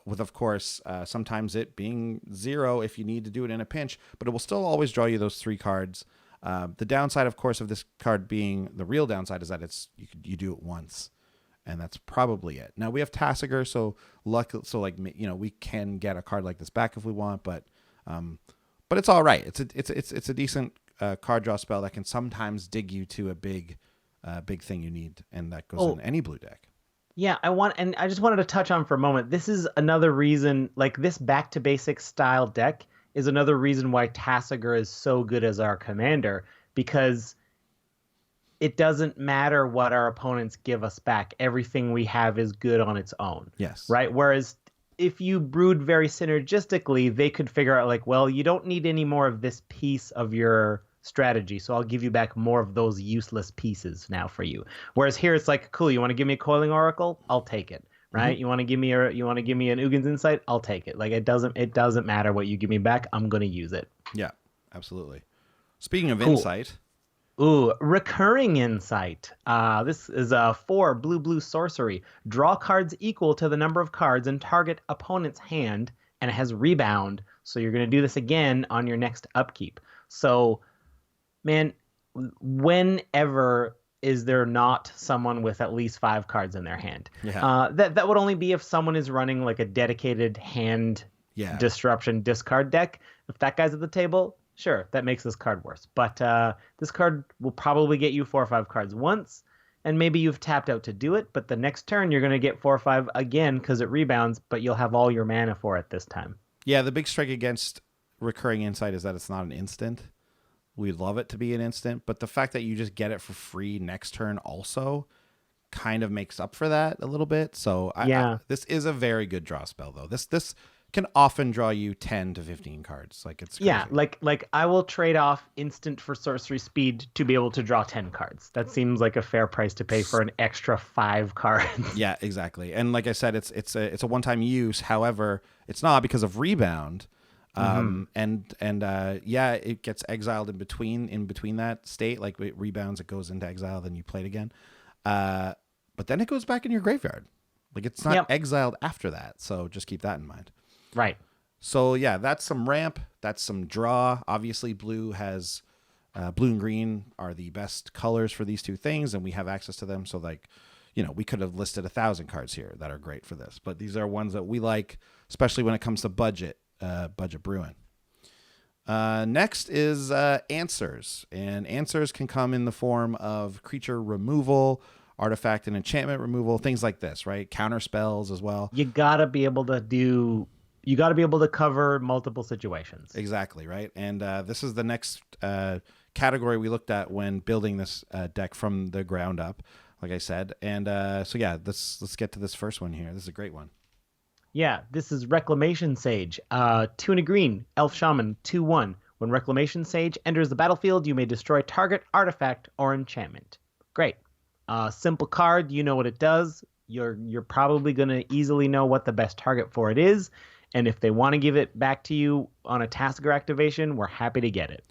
Speaker 1: With, of course, sometimes it being 0 if you need to do it in a pinch, but it will still always draw you those 3 cards. The downside, of course, of this card being the real downside is that you do it once, and that's probably it. Now we have Tasigur, so we can get a card like this back if we want, but it's all right. It's a decent card draw spell that can sometimes dig you to a big thing you need, and that goes in any blue deck.
Speaker 2: Yeah, I just wanted to touch on for a moment. This is another reason, like this back to basics style deck is another reason why Tasigur is so good as our commander, because it doesn't matter what our opponents give us back. Everything we have is good on its own.
Speaker 1: Yes.
Speaker 2: Right? Whereas if you brewed very synergistically, they could figure out well, you don't need any more of this piece of your strategy, so I'll give you back more of those useless pieces now for you. Whereas here it's cool, you want to give me a Coiling Oracle? I'll take it. Right? Mm-hmm. You want to give me an Ugin's Insight? I'll take it. It doesn't matter what you give me back. I'm going to use it.
Speaker 1: Yeah, absolutely. Speaking of insight,
Speaker 2: recurring insight. This is a 4 blue sorcery. Draw cards equal to the number of cards in target opponent's hand, and it has rebound. So you're going to do this again on your next upkeep. So man, whenever is there not someone with at least 5 cards in their hand?
Speaker 1: Yeah.
Speaker 2: That would only be if someone is running a dedicated hand disruption discard deck. If that guy's at the table, sure, that makes this card worse. But this card will probably get you 4 or 5 cards once, and maybe you've tapped out to do it, but the next turn you're going to get 4 or 5 again because it rebounds, but you'll have all your mana for it this time.
Speaker 1: Yeah, the big strike against recurring insight is that it's not an instant. we'd love it to be an instant, but the fact that you just get it for free next turn also kind of makes up for that a little bit. So this is a very good draw spell though. This can often draw you 10 to 15 cards. Like it's crazy.
Speaker 2: Yeah, like I will trade off instant for sorcery speed to be able to draw 10 cards. That seems like a fair price to pay for an extra 5 cards.
Speaker 1: Yeah, exactly. And like I said, it's a one-time use. However, it's not because of rebound. It gets exiled in between that state. Like it rebounds, it goes into exile, then you play it again. But then it goes back in your graveyard. Like it's not exiled after that. So just keep that in mind.
Speaker 2: Right.
Speaker 1: So yeah, that's some ramp. That's some draw. Obviously, blue and green are the best colors for these two things, and we have access to them. So like, we could have listed 1,000 cards here that are great for this, but these are ones that we like, especially when it comes to budget brewing. Next is answers, and answers can come in the form of creature removal, artifact and enchantment removal, things like this, right? Counter spells as well.
Speaker 2: You gotta be able to cover multiple situations.
Speaker 1: Exactly, right? And this is the next category we looked at when building this deck from the ground up, like I said. And let's get to this first one here. This is a great one.
Speaker 2: Yeah, this is Reclamation Sage. 2 and a green, Elf Shaman, 2/1. When Reclamation Sage enters the battlefield, you may destroy target artifact or enchantment. Great. Simple card, you know what it does. You're probably going to easily know what the best target for it is. And if they want to give it back to you on a Tasker activation, we're happy to get it.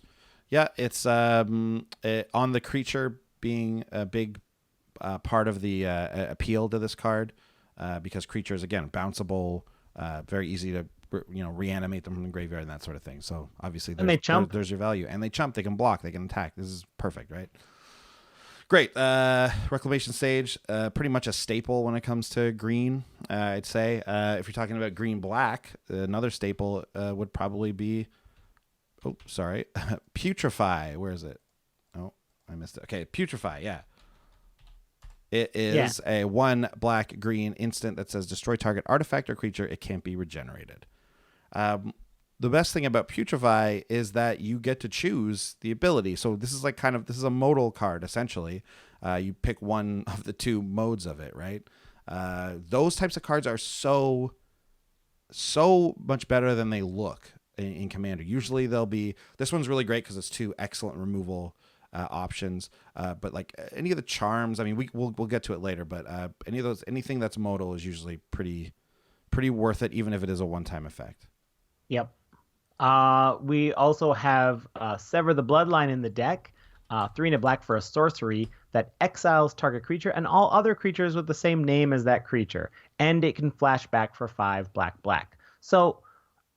Speaker 1: Yeah, it's on the creature being a big part of the appeal to this card, because creatures, again, bounceable, very easy to reanimate them from the graveyard and that sort of thing. So obviously there's your value. And they chump, they can block, they can attack. This is perfect, right? Great. Reclamation Sage, pretty much a staple when it comes to green, I'd say. If you're talking about green-black, another staple would probably be, Putrefy. Where is it? Oh, I missed it. Okay, Putrefy, yeah. It is a 1 black-green instant that says destroy target artifact or creature. It can't be regenerated. The best thing about Putrefy is that you get to choose the ability. So this is this is a modal card, essentially. You pick one of the two modes of it, right? Those types of cards are so much better than they look in Commander. Usually this one's really great because it's 2 excellent removal options. But like any of the charms, I mean, we'll get to it later, but anything that's modal is usually pretty worth it, even if it is a one-time effect.
Speaker 2: Yep. We also have Sever the Bloodline in the deck. 3 and a black for a sorcery that exiles target creature and all other creatures with the same name as that creature. And it can flash back for 5 black. So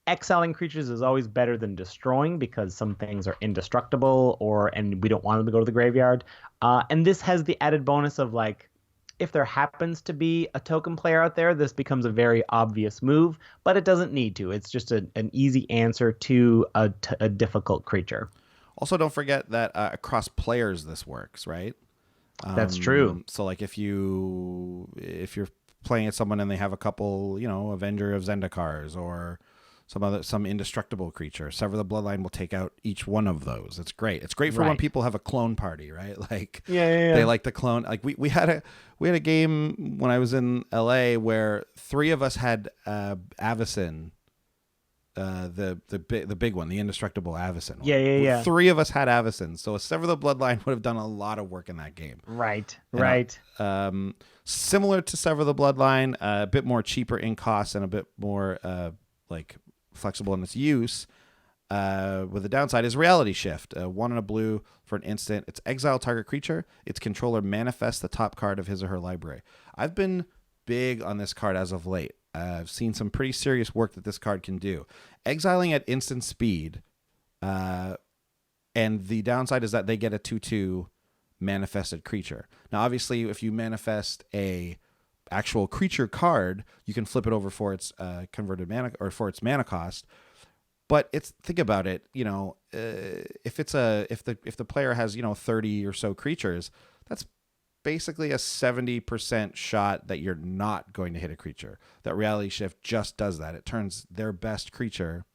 Speaker 2: exiling creatures is always better than destroying because some things are indestructible and we don't want them to go to the graveyard. And this has the added bonus of if there happens to be a token player out there, this becomes a very obvious move, but it doesn't need to. It's just an easy answer to a difficult creature.
Speaker 1: Also, don't forget that across players this works, right?
Speaker 2: That's true.
Speaker 1: So if you're playing at someone and they have a couple, Avenger of Zendikars or some indestructible creature, Sever the Bloodline will take out each one of those. It's great. It's great for when people have a clone party, right? They like to clone. Like we had a game when I was in LA where 3 of us had Avacyn, the big one, the indestructible Avacyn.
Speaker 2: Yeah.
Speaker 1: 3 of us had Avacyn, so a Sever the Bloodline would have done a lot of work in that game.
Speaker 2: Right.
Speaker 1: Similar to Sever the Bloodline, a bit more cheaper in cost and a bit more flexible in its use, with the downside is Reality Shift. 1 and a blue for an instant. It's exile target creature. Its controller manifests the top card of his or her library. I've been big on this card as of late. I've seen some pretty serious work that this card can do. Exiling at instant speed, and the downside is that they get a 2/2 manifested creature. Now, obviously, if you manifest a actual creature card, you can flip it over for its converted mana or for its mana cost. But think about it, if the player has 30 or so creatures, that's basically a 70% shot that you're not going to hit a creature. That Reality Shift just does that. It turns their best creature,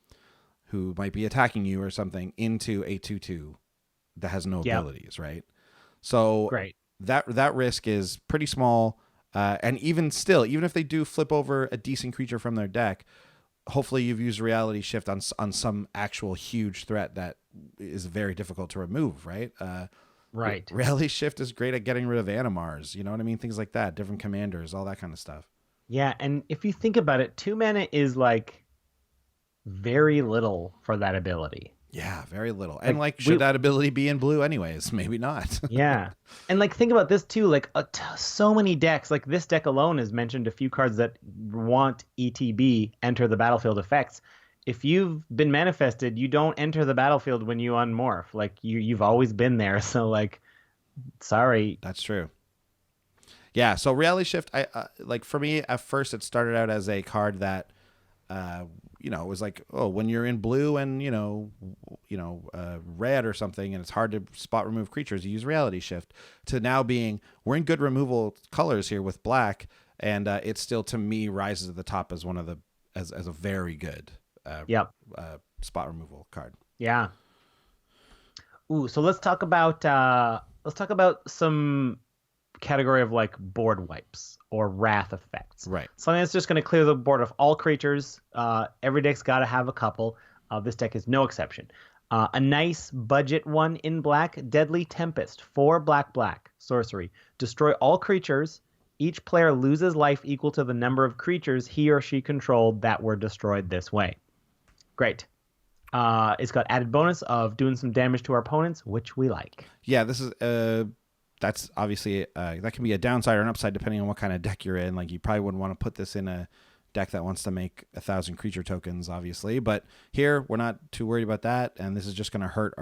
Speaker 1: who might be attacking you or something, into a 2/2 that has no
Speaker 2: Yep.
Speaker 1: abilities, right? So
Speaker 2: Great.
Speaker 1: that risk is pretty small. And even still, even if they do flip over a decent creature from their deck, hopefully you've used reality shift on some actual huge threat that is very difficult to remove, right?
Speaker 2: Right.
Speaker 1: Reality shift is great at getting rid of Animars, you know what I mean? Things like that, different commanders, all that kind of stuff.
Speaker 2: Yeah, and if you think about it, 2 mana is like very little for that ability.
Speaker 1: Yeah, very little. And
Speaker 2: Like,
Speaker 1: should that ability be in blue anyways? Maybe not.
Speaker 2: Yeah. And like think about this too, like so many decks, like this deck alone has mentioned a few cards that want ETB, enter the battlefield effects. If you've been manifested, you don't enter the battlefield when you unmorph. Like you've always been there. So like sorry.
Speaker 1: That's true. Yeah, so reality shift, I like for me at first it started out as a card that it was like, oh, when you're in blue and red or something, and it's hard to spot remove creatures, you use reality shift. To now being, we're in good removal colors here with black, and it still to me rises to the top as one of the as a very good spot removal card.
Speaker 2: Yeah. Ooh, so let's talk about some category of like board wipes or wrath effects.
Speaker 1: Right.
Speaker 2: Something that's just going to clear the board of all creatures. Every deck's got to have a couple. This deck is no exception. A nice budget one in black, Deadly Tempest, 4 black sorcery. Destroy all creatures. Each player loses life equal to the number of creatures he or she controlled that were destroyed this way. Great. It's got added bonus of doing some damage to our opponents, which we like.
Speaker 1: Yeah, this is that's obviously that can be a downside or an upside depending on what kind of deck you're in. Like you probably wouldn't want to put this in a deck that wants to make 1,000 creature tokens, obviously. But here we're not too worried about that, and this is just going to hurt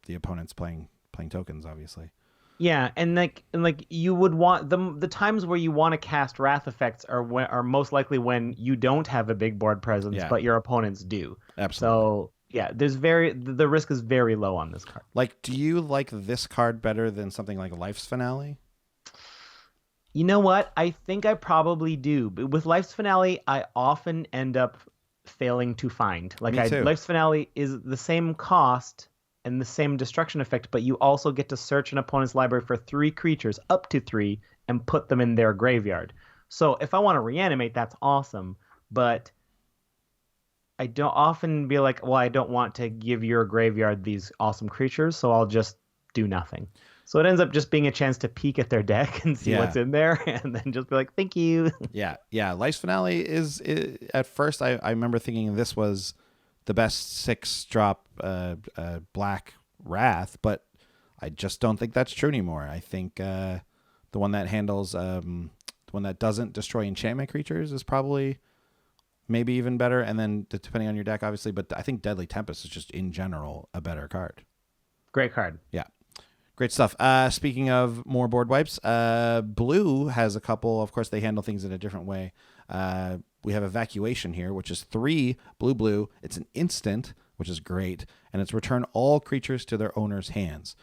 Speaker 1: the opponents playing tokens, obviously.
Speaker 2: Yeah, and like you would want the times where you want to cast wrath effects are most likely when you don't have a big board presence, but your opponents do.
Speaker 1: Absolutely.
Speaker 2: So yeah, the risk is very low on this card.
Speaker 1: Like, do you like this card better than something like Life's Finale?
Speaker 2: You know what? I think I probably do. But with Life's Finale, I often end up failing to find. Life's Finale is the same cost and the same destruction effect, but you also get to search an opponent's library for 3 creatures, up to 3, and put them in their graveyard. So if I want to reanimate, that's awesome. But I don't often be like, well, I don't want to give your graveyard these awesome creatures, so I'll just do nothing. So it ends up just being a chance to peek at their deck and see what's in there, and then just be like, thank you.
Speaker 1: Yeah. Life's Finale is at first, I remember thinking this was the best 6-drop black Wrath, but I just don't think that's true anymore. I think the one that handles, the one that doesn't destroy enchantment creatures is probably maybe even better, and then depending on your deck, obviously, but I think Deadly Tempest is just in general a better card.
Speaker 2: Great card.
Speaker 1: Yeah. Great stuff. Speaking of more board wipes, Blue has a couple. Of course, they handle things in a different way. We have Evacuation here, which is 3 blue. It's an instant, which is great, and it's return all creatures to their owner's hands.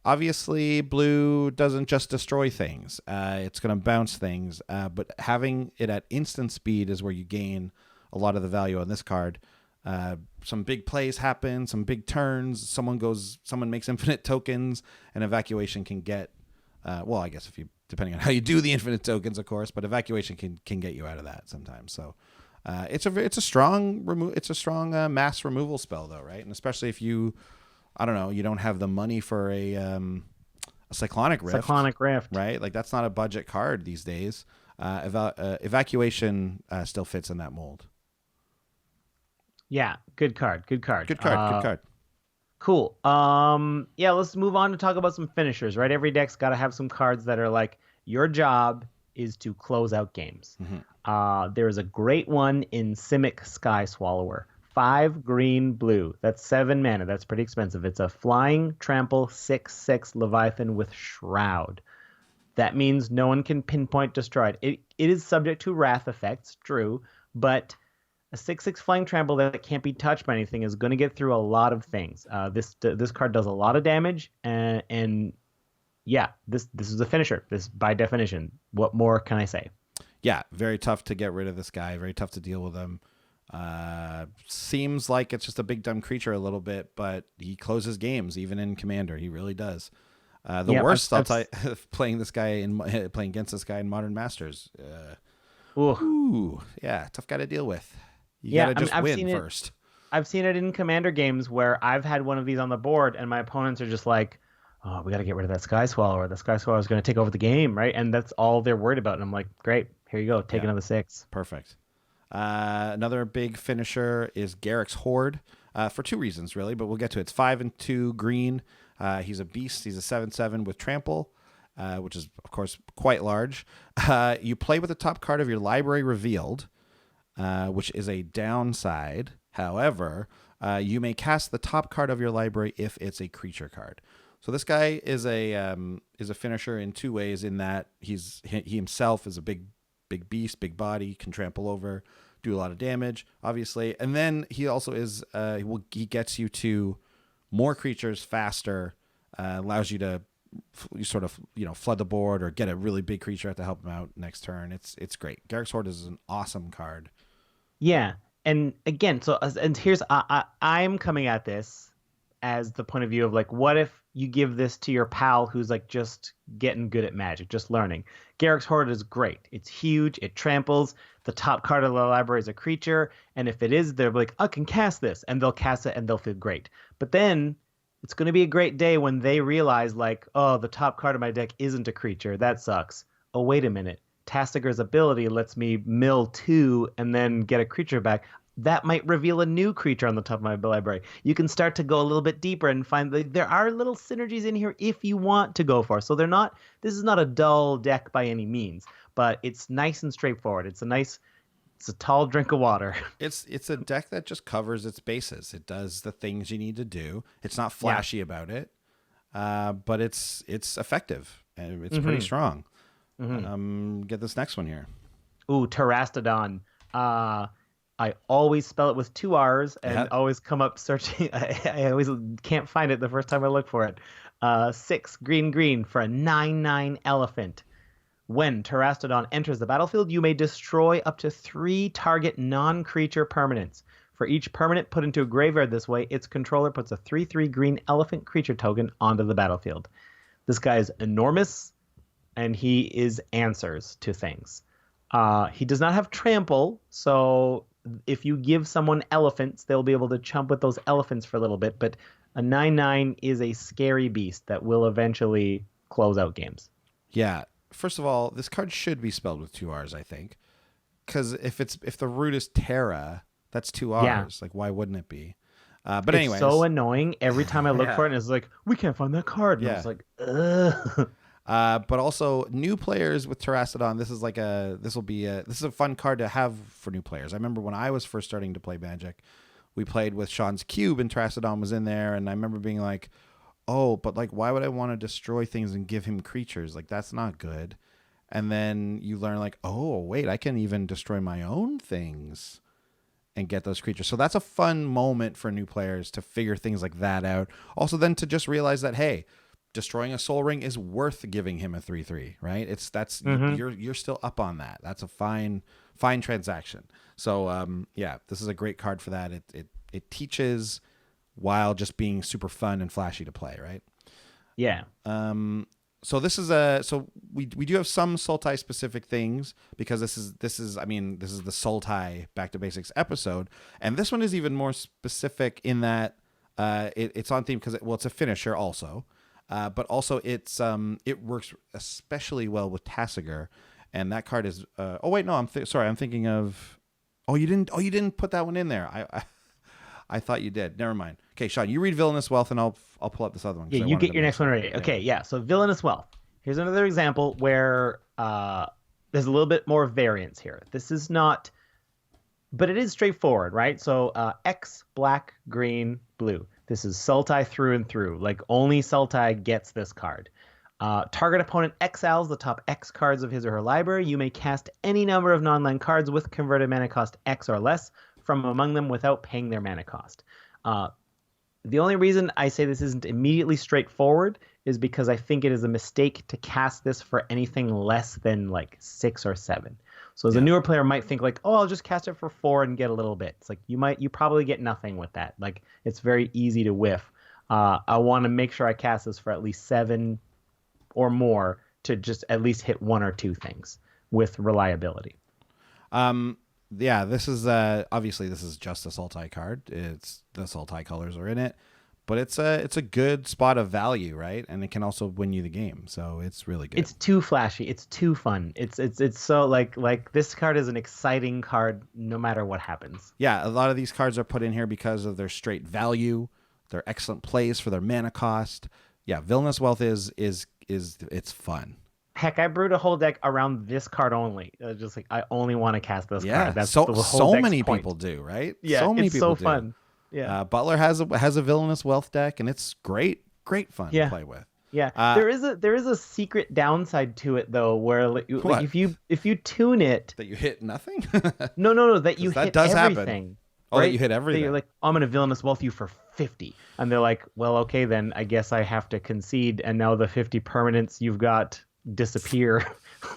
Speaker 1: Obviously, blue doesn't just destroy things. It's going to bounce things, but having it at instant speed is where you gain a lot of the value on this card. Some big plays happen, some big turns. Someone makes infinite tokens, and Evacuation can get. Well, I guess depending on how you do the infinite tokens, of course, but Evacuation can get you out of that sometimes. So it's a strong mass removal spell, though, right? And especially if you, I don't know, you don't have the money for a Cyclonic Rift. Right? Like that's not a budget card these days. Evacuation still fits in that mold.
Speaker 2: Yeah, good card. Cool. Yeah, let's move on to talk about some finishers, right? Every deck's got to have some cards that are like, your job is to close out games. Mm-hmm. There is a great one in Simic Sky Swallower. 5 green blue. That's 7 mana. That's pretty expensive. It's a flying trample 6/6 Leviathan with Shroud. That means no one can pinpoint destroy it. It is subject to wrath effects, true, but a 6/6 flying trample that can't be touched by anything is going to get through a lot of things. This card does a lot of damage, and yeah, this is a finisher. This by definition. What more can I say?
Speaker 1: Yeah, very tough to get rid of this guy. Very tough to deal with him. Seems like it's just a big dumb creature a little bit, but he closes games even in Commander. He really does. The worst Sultai playing against this guy in Modern Masters. Yeah, tough guy to deal with. You gotta just win first.
Speaker 2: I've seen it in Commander games where I've had one of these on the board, and my opponents are just like, "Oh, we got to get rid of that Sky Swallower. The Sky Swallower is going to take over the game, right?" And that's all they're worried about. And I'm like, "Great, here you go. Take another 6."
Speaker 1: Perfect. Another big finisher is Garrick's Horde, for 2 reasons, really, but we'll get to it. It's 5 and 2 green. He's a beast. He's a 7/7 with trample, which is, of course, quite large. You play with the top card of your library revealed, which is a downside. However, you may cast the top card of your library if it's a creature card. So this guy is a finisher in 2 ways. In that he himself is a big beast, big body, can trample over, do a lot of damage, obviously, and then he also is he gets you to more creatures faster, allows you to sort of flood the board or get a really big creature to help him out next turn. It's great. Garrick's Horde is an awesome card.
Speaker 2: Yeah. And again, here's I'm coming at this as the point of view of like, what if you give this to your pal who's like just getting good at Magic, just learning? Garrick's Horde is great. It's huge. It tramples. The top card of the library is a creature, and if it is, they're like, I can cast this, and they'll cast it, and they'll feel great. But then it's going to be a great day when they realize like, oh, the top card of my deck isn't a creature. That sucks. Oh, wait a minute. Tastiger's ability lets me mill 2 and then get a creature back. That might reveal a new creature on the top of my library. You can start to go a little bit deeper and find that there are little synergies in here if you want to go for. So this is not a dull deck by any means, but it's nice and straightforward. It's a tall drink of water.
Speaker 1: It's a deck that just covers its bases. It does the things you need to do. It's not flashy about it, but it's effective and it's pretty strong. Get this next one here.
Speaker 2: Ooh, Terastodon. I always spell it with 2 R's and always come up searching. I always can't find it the first time I look for it. 6 green for a 9/9 elephant. When Terastodon enters the battlefield, you may destroy up to 3 target non-creature permanents. For each permanent put into a graveyard this way, its controller puts a 3/3 green elephant creature token onto the battlefield. This guy is enormous, and he is answers to things. He does not have trample, so if you give someone elephants, they'll be able to chump with those elephants for a little bit, but a 9/9 is a scary beast that will eventually close out games.
Speaker 1: Yeah. First of all, this card should be spelled with 2 R's, I think. Because if the root is Terra, that's 2 R's.
Speaker 2: Yeah.
Speaker 1: Like, why wouldn't it be? But anyways.
Speaker 2: It's so annoying. Every time I look for it, and it's like, we can't find that card. And I was like, ugh.
Speaker 1: But also new players with Terastodon. This is a fun card to have for new players. I remember when I was first starting to play Magic, we played with Sean's Cube and Terastodon was in there, and I remember being like, oh, but like, why would I want to destroy things and give him creatures? Like, that's not good. And then you learn like, oh, wait, I can even destroy my own things and get those creatures. So that's a fun moment for new players to figure things like that out. Also then to just realize that, hey, destroying a Soul Ring is worth giving him a 3/3, right? You're still up on that. That's a fine transaction. So this is a great card for that. It teaches while just being super fun and flashy to play, right?
Speaker 2: Yeah.
Speaker 1: So this is we do have some Sultai specific things because this is the Sultai Back to Basics episode, and this one is even more specific in that it's on theme because it's a finisher also. But also it works especially well with Tassiger, and that card is. I'm thinking of. Oh, you didn't put that one in there. I thought you did. Never mind. Okay, Sean, you read Villainous Wealth, and I'll pull up this other one.
Speaker 2: Yeah, you get your next one ready. Yeah. Okay, yeah. So Villainous Wealth. Here's another example where there's a little bit more variance here. This is not, but it is straightforward, right? So X, black, green, blue. This is Sultai through and through. Like, only Sultai gets this card. Target opponent exiles the top X cards of his or her library. You may cast any number of non-land cards with converted mana cost X or less from among them without paying their mana cost. The only reason I say this isn't immediately straightforward is because I think it is a mistake to cast this for anything less than like 6 or 7. So as a newer player might think like, oh, I'll just cast it for 4 and get a little bit. It's like you probably get nothing with that. Like it's very easy to whiff. I want to make sure I cast this for at least 7 or more to just at least hit 1 or 2 things with reliability.
Speaker 1: Yeah, this is obviously this is just a Sultai card. It's the Sultai colors are in it, but it's a good spot of value, right? And it can also win you the game, so it's really good.
Speaker 2: It's too flashy. It's too fun. It's so like this card is an exciting card no matter what happens.
Speaker 1: Yeah, a lot of these cards are put in here because of their straight value, their excellent plays for their mana cost. Yeah, Villainous Wealth is it's fun.
Speaker 2: Heck, I brewed a whole deck around this card only. Just like I only want to cast this card. That's
Speaker 1: so
Speaker 2: the whole
Speaker 1: many
Speaker 2: point.
Speaker 1: people do, right?
Speaker 2: Yeah,
Speaker 1: so many
Speaker 2: it's
Speaker 1: people
Speaker 2: so
Speaker 1: do.
Speaker 2: fun. Yeah,
Speaker 1: Butler has a Villainous Wealth deck, and it's great fun to play with.
Speaker 2: Yeah, there is a secret downside to it though, where like if you tune it,
Speaker 1: that you hit nothing.
Speaker 2: no, that you hit
Speaker 1: does
Speaker 2: everything.
Speaker 1: Happen. Oh, right? That you hit everything.
Speaker 2: That you're like, I'm gonna Villainous Wealth you for 50, and they're like, well, okay, then I guess I have to concede, and now the 50 permanents you've got disappear.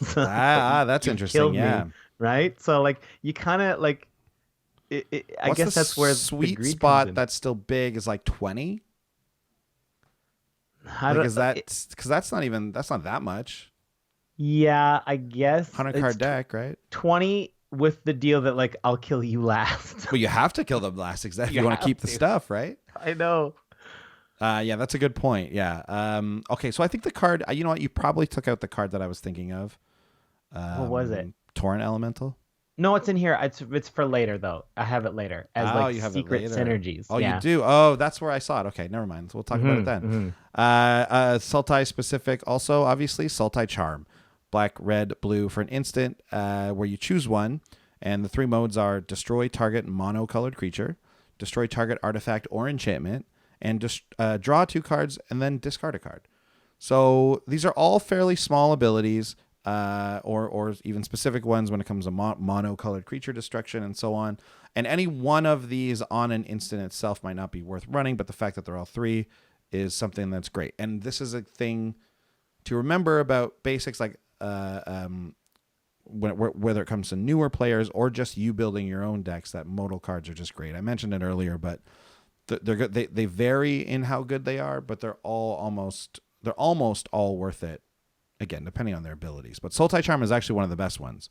Speaker 2: So,
Speaker 1: that's interesting. Yeah,
Speaker 2: me, right. So like you kind of like. I guess that's where
Speaker 1: sweet spot that's still big is like 20. Is that because that's not that much.
Speaker 2: Yeah, I guess
Speaker 1: 100 card deck, right?
Speaker 2: 20 with the deal that like I'll kill you last.
Speaker 1: Well, you have to kill them last exactly. You want to keep the stuff, right?
Speaker 2: I know.
Speaker 1: Yeah, that's a good point. Yeah. Okay, so I think the card. You know what? You probably took out the card that I was thinking of.
Speaker 2: What was it?
Speaker 1: Torrent Elemental.
Speaker 2: No, it's in here. It's for later though. I have it later as
Speaker 1: you have
Speaker 2: secret
Speaker 1: it later.
Speaker 2: synergies.
Speaker 1: Oh,
Speaker 2: yeah.
Speaker 1: you do. Oh, that's where I saw it. Okay, never mind. So we'll talk about it then. Sultai specific. Also, obviously, Sultai Charm, black, red, blue for an instant. Where you choose one, and the 3 modes are destroy target mono-colored creature, destroy target artifact or enchantment, and just draw 2 cards and then discard a card. So these are all fairly small abilities. Or even specific ones when it comes to mono-colored creature destruction and so on. And any one of these on an instant itself might not be worth running, but the fact that they're all 3 is something that's great. And this is a thing to remember about basics, like whether it comes to newer players or just you building your own decks, that modal cards are just great. I mentioned it earlier, but they're good. They vary in how good they are, but they're almost all worth it. Again, depending on their abilities, but Sultai Charm is actually one of the best ones.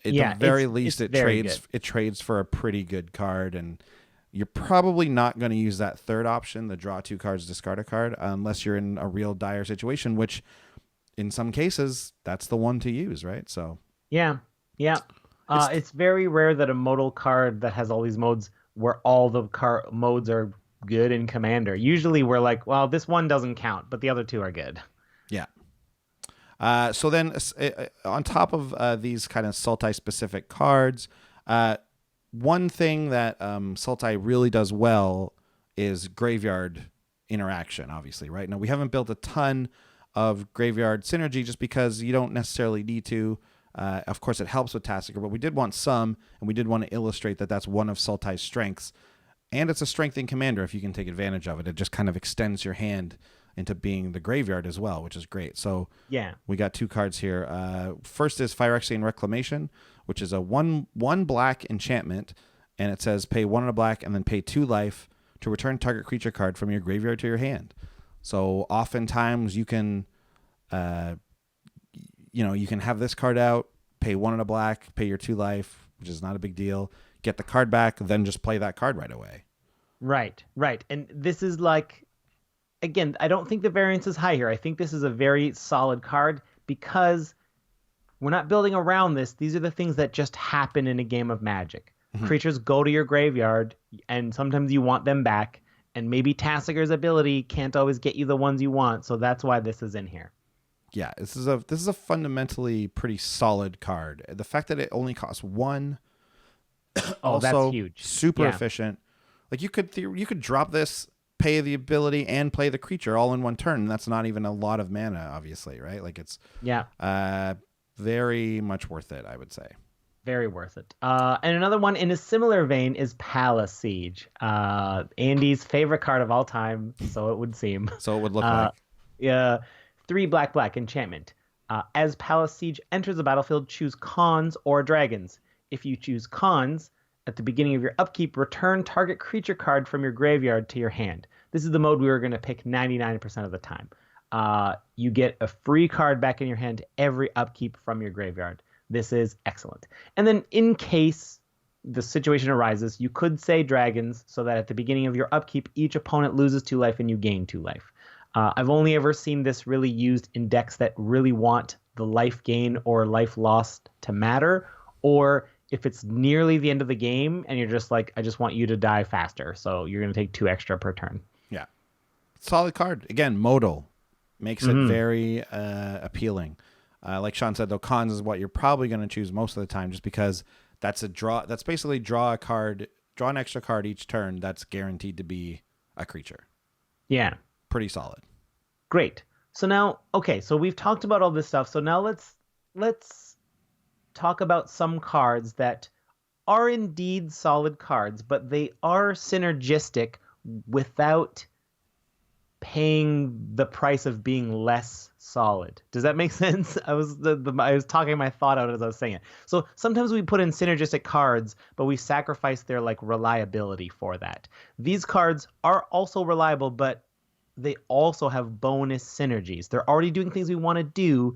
Speaker 1: At the very least, it trades for a pretty good card, and you're probably not going to use that third option, the draw 2 cards, discard a card, unless you're in a real dire situation, which in some cases that's the one to use, right? So
Speaker 2: yeah. It's very rare that a modal card that has all these modes where all the modes are good in Commander. Usually we're like, well, this one doesn't count, but the other 2 are good.
Speaker 1: Yeah. So then on top of these kind of Sultai specific cards, one thing that Sultai really does well is graveyard interaction, obviously, right? Now, we haven't built a ton of graveyard synergy just because you don't necessarily need to. Of course, it helps with Tasigur, but we did want some, and we did want to illustrate that that's one of Sultai's strengths. And it's a strength in Commander if you can take advantage of it. It just kind of extends your hand into being the graveyard as well, which is great. So
Speaker 2: yeah,
Speaker 1: we got 2 cards here. First is Phyrexian Reclamation, which is a 1/1 black enchantment, and it says pay 1 and a black and then pay 2 life to return target creature card from your graveyard to your hand. So oftentimes you can, you can have this card out, pay 1 and a black, pay your 2 life, which is not a big deal. Get the card back, then just play that card right away.
Speaker 2: Right. And this is like, again, I don't think the variance is high here. I think this is a very solid card because we're not building around this. These are the things that just happen in a game of Magic. Mm-hmm. Creatures go to your graveyard, and sometimes you want them back, and maybe Tasigur's ability can't always get you the ones you want, so that's why this is in here.
Speaker 1: Yeah, this is a fundamentally pretty solid card. The fact that it only costs 1,
Speaker 2: that's huge.
Speaker 1: Super efficient. Like you could drop this, pay the ability and play the creature all in one turn. And that's not even a lot of mana, obviously, right? Like it's very much worth it, I would say.
Speaker 2: Very worth it. And another one in a similar vein is Palace Siege. Andy's favorite card of all time, so it would seem.
Speaker 1: So it would look like.
Speaker 2: 3 black black enchantment. As Palace Siege enters the battlefield, choose cons or dragons. If you choose cons, at the beginning of your upkeep, return target creature card from your graveyard to your hand. This is the mode we were going to pick 99% of the time. You get a free card back in your hand every upkeep from your graveyard. This is excellent. And then in case the situation arises, you could say dragons so that at the beginning of your upkeep, each opponent loses 2 life and you gain 2 life. I've only ever seen this really used in decks that really want the life gain or life lost to matter, or if it's nearly the end of the game and you're just like, I just want you to die faster, so you're going to take 2 extra per turn.
Speaker 1: Yeah. Solid card. Again, modal. Makes it very appealing. Like Sean said, though, cons is what you're probably going to choose most of the time just because that's a draw. That's basically draw an extra card each turn that's guaranteed to be a creature.
Speaker 2: Yeah.
Speaker 1: Pretty solid.
Speaker 2: Great. So now, okay, so we've talked about all this stuff. So now let's talk about some cards that are indeed solid cards, but they are synergistic without paying the price of being less solid. Does that make sense? I was talking my thought out as I was saying it. So sometimes we put in synergistic cards, but we sacrifice their like reliability for that. These cards are also reliable, but they also have bonus synergies. They're already doing things we want to do,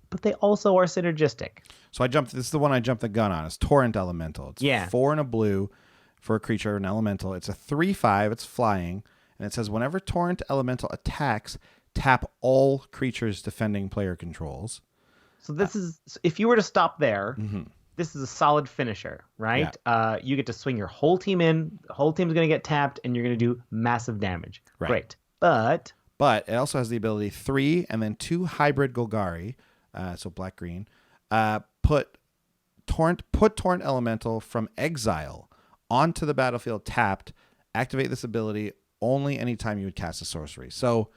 Speaker 2: but they also are synergistic.
Speaker 1: So this is the one I jumped the gun on. It's Torrent Elemental. It's 4 and a blue for a creature, an elemental. It's a 3/5. It's flying. And it says, whenever Torrent Elemental attacks, tap all creatures defending player controls.
Speaker 2: So this is, if you were to stop there, this is a solid finisher, right? Yeah. You get to swing your whole team in. The whole team's going to get tapped, and you're going to do massive damage. Right. Great. But
Speaker 1: it also has the ability 3 and then 2 hybrid Golgari, so black-green. Put Torrent Elemental from exile onto the battlefield tapped. Activate this ability only anytime you would cast a sorcery. So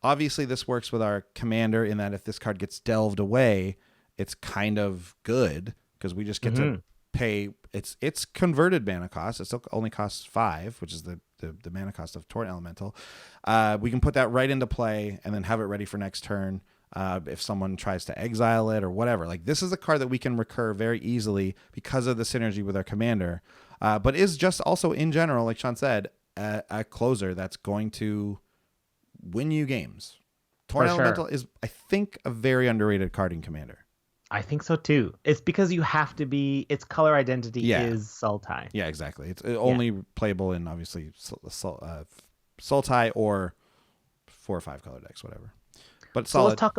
Speaker 1: obviously this works with our commander in that if this card gets delved away, it's kind of good because we just get to pay it's converted mana cost. It still only costs 5, which is the mana cost of Torrent Elemental. We can put that right into play and then have it ready for next turn if someone tries to exile it or whatever. Like, this is a card that we can recur very easily because of the synergy with our commander, but is just also in general, like Sean said, a closer that's going to win you games. Torrent Elemental is, I think, a very underrated card in Commander.
Speaker 2: I think so too. It's because you have to be. Its color identity is Sultai.
Speaker 1: Yeah, exactly. It's only playable in obviously Sultai or 4 or 5 color decks, whatever. But solid.
Speaker 2: So let's talk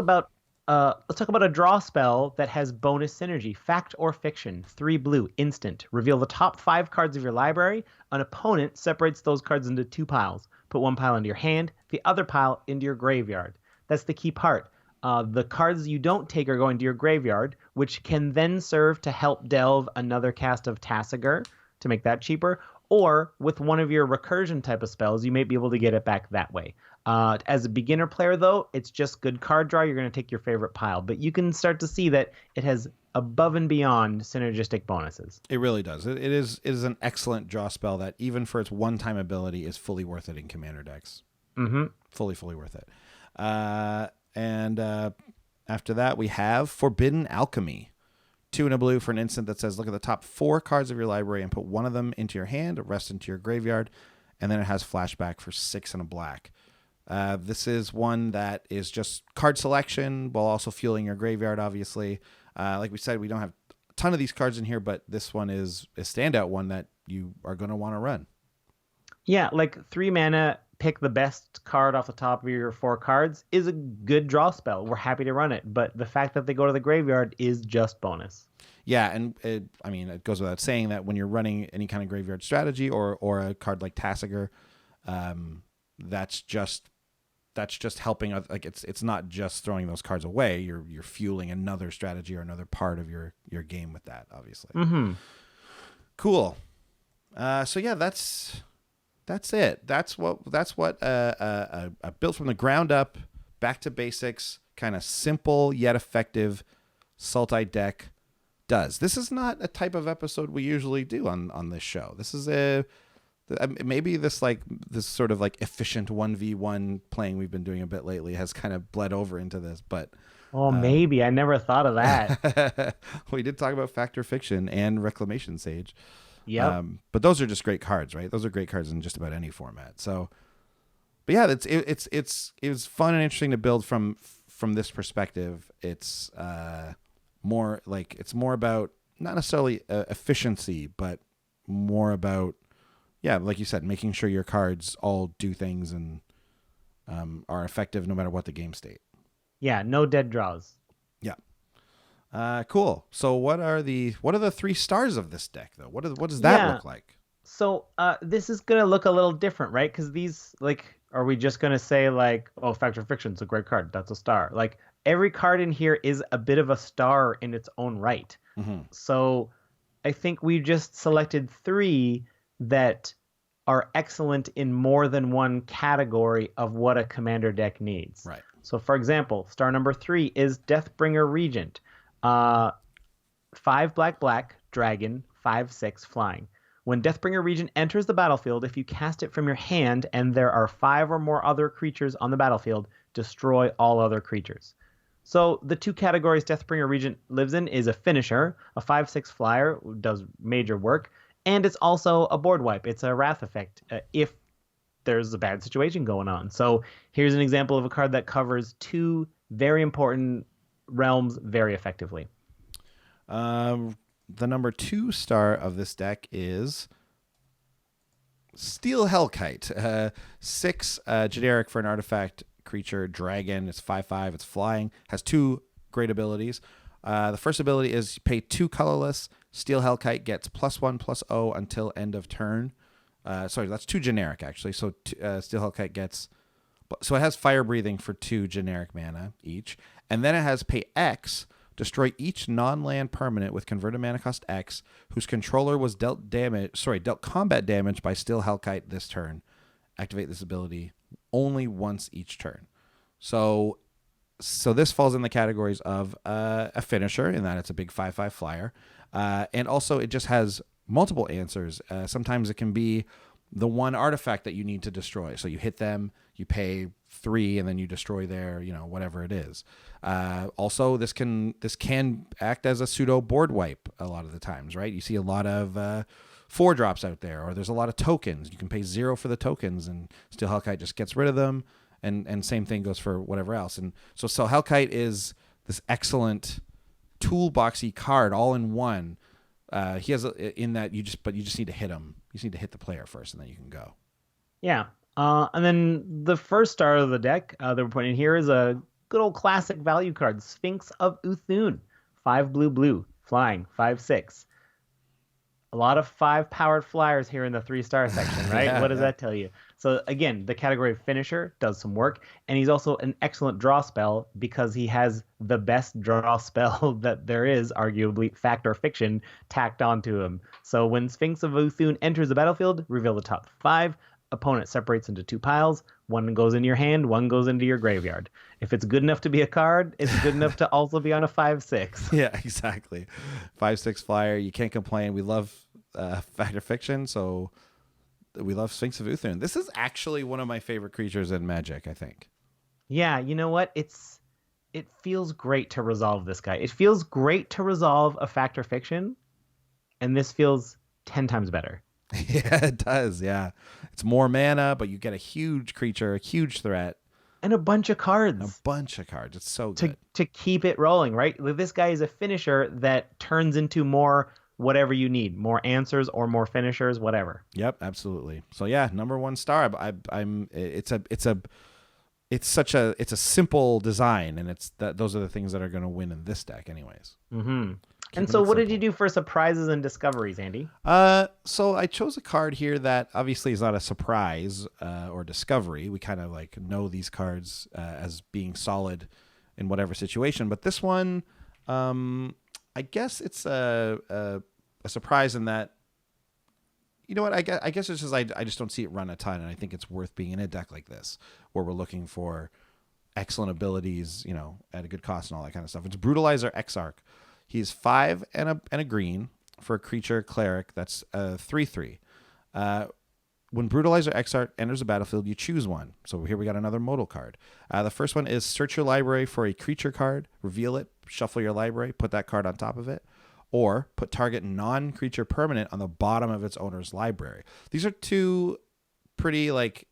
Speaker 2: about a draw spell that has bonus synergy. Fact or fiction. 3 blue. Instant. Reveal the top 5 cards of your library. An opponent separates those cards into 2 piles. Put 1 pile into your hand, the other pile into your graveyard. That's the key part. The cards you don't take are going to your graveyard, which can then serve to help delve another cast of Tasigur to make that cheaper. Or with one of your recursion type of spells, you may be able to get it back that way. As a beginner player, though, it's just good card draw. You're going to take your favorite pile. But you can start to see that it has above and beyond synergistic bonuses.
Speaker 1: It really does. It is an excellent draw spell that, even for its one-time ability, is fully worth it in Commander decks.
Speaker 2: Mm-hmm.
Speaker 1: Fully worth it. And after that, we have Forbidden Alchemy. 2 and a blue for an instant that says, look at the top 4 cards of your library and put 1 of them into your hand, rest into your graveyard, and then it has flashback for 6 and a black. This is one that is just card selection while also fueling your graveyard, obviously. Like we said, we don't have a ton of these cards in here, but this one is a standout one that you are going to want to run.
Speaker 2: Yeah, like 3 mana, pick the best card off the top of your 4 cards is a good draw spell. We're happy to run it, but the fact that they go to the graveyard is just bonus.
Speaker 1: Yeah, and it goes without saying that when you're running any kind of graveyard strategy or a card like Tasigur, that's just helping. Like, it's not just throwing those cards away. You're fueling another strategy or another part of your game with that, obviously.
Speaker 2: Mm-hmm.
Speaker 1: Cool. So yeah, that's it. That's what a built from the ground up, back to basics, kind of simple yet effective Sultai deck does. This is not a type of episode we usually do on this show. This is Maybe this sort of like efficient 1v1 playing we've been doing a bit lately has kind of bled over into this, but
Speaker 2: Oh, maybe. I never thought of that.
Speaker 1: we did talk about Fact or Fiction and Reclamation Sage.
Speaker 2: Yep.
Speaker 1: But those are just great cards, right? Those are great cards in just about any format. So, but yeah, it was fun and interesting to build from this perspective. It's more about not necessarily efficiency, but more about, yeah, like you said, making sure your cards all do things and are effective no matter what the game state.
Speaker 2: Yeah, no dead draws.
Speaker 1: Yeah. Cool. So what are the 3 stars of this deck though? What does that look like?
Speaker 2: So this is gonna look a little different, right? Because these, like, are we just gonna say like, oh, Fact or Fiction's a great card, that's a star? Like, every card in here is a bit of a star in its own right.
Speaker 1: Mm-hmm.
Speaker 2: So I think we just selected 3 that are excellent in more than one category of what a commander deck needs.
Speaker 1: Right.
Speaker 2: So, for example, star number 3 is Deathbringer Regent. 5 black, dragon, 5/6 flying. When Deathbringer Regent enters the battlefield, if you cast it from your hand and there are 5 or more other creatures on the battlefield, destroy all other creatures. So the 2 categories Deathbringer Regent lives in is a finisher, a 5/6 flyer, does major work, and it's also a board wipe. It's a wrath effect if there's a bad situation going on. So here's an example of a card that covers 2 very important realms very effectively.
Speaker 1: The number 2 star of this deck is Steel Hellkite. 6 generic for an artifact creature, dragon. It's 5/5. It's flying. Has 2 great abilities. The first ability is pay 2 colorless. Steel Hellkite gets +1/+0 until end of turn. Sorry, that's 2 generic actually. So Steel Hellkite gets, so it has fire breathing for 2 generic mana each, and then it has pay X, destroy each non-land permanent with converted mana cost X whose controller was dealt combat damage by Steel Hellkite this turn. Activate this ability only once each turn. So this falls in the categories of a finisher in that it's a big 5/5 flyer, and also it just has multiple answers. Sometimes it can be the one artifact that you need to destroy. So you hit them, you pay 3, and then you destroy their, whatever it is. Also, this can act as a pseudo board wipe a lot of the times, right? You see a lot of 4 drops out there, or there's a lot of tokens. You can pay 0 for the tokens, and Steel Hellkite just gets rid of them. And same thing goes for whatever else. And so Hellkite is this excellent toolboxy card all in one. He has in that you just need to hit him. You just need to hit the player first, and then you can go.
Speaker 2: Yeah. And then the first star of the deck that we're putting in here is a good old classic value card, Sphinx of Uthun. 5 blue, flying, 5/6. A lot of 5-powered flyers here in the 3-star section, right?
Speaker 1: Yeah,
Speaker 2: what does that tell you? So again, the category of finisher does some work, and he's also an excellent draw spell because he has the best draw spell that there is, arguably, Fact or Fiction, tacked onto him. So when Sphinx of Uthun enters the battlefield, reveal the top 5. Opponent separates into 2 piles. 1 goes into your hand, 1 goes into your graveyard. If it's good enough to be a card, it's good enough to also be on a 5/6.
Speaker 1: Yeah, exactly. 5/6 flyer. You can't complain. We love Fact or Fiction, so we love Sphinx of Uthun. This is actually one of my favorite creatures in Magic, I think.
Speaker 2: Yeah, you know what? It feels great to resolve this guy. It feels great to resolve a Fact or Fiction, and this feels 10 times better.
Speaker 1: Yeah, it does. Yeah. It's more mana, but you get a huge creature, a huge threat.
Speaker 2: And a bunch of cards.
Speaker 1: It's so good.
Speaker 2: To keep it rolling, right? This guy is a finisher that turns into more whatever you need, more answers or more finishers, whatever.
Speaker 1: Yep, absolutely. So yeah, number 1 star. It's a simple design, and those are the things that are going to win in this deck, anyways.
Speaker 2: Mm-hmm. And so, what did you do for surprises and discoveries, Andy?
Speaker 1: So I chose a card here that obviously is not a surprise or discovery. We kind of like know these cards as being solid in whatever situation, but this one, I guess it's a surprise in that, you know what? I guess it's just I just don't see it run a ton, and I think it's worth being in a deck like this where we're looking for excellent abilities, at a good cost and all that kind of stuff. It's Brutalizer Exarch. He's 5 and a green for a creature cleric. That's 3/3. when Brutalizer Exarch enters the battlefield, you choose one. So here we got another modal card. The first one is search your library for a creature card, reveal it, shuffle your library, put that card on top of it, or put target non-creature permanent on the bottom of its owner's library. These are two pretty like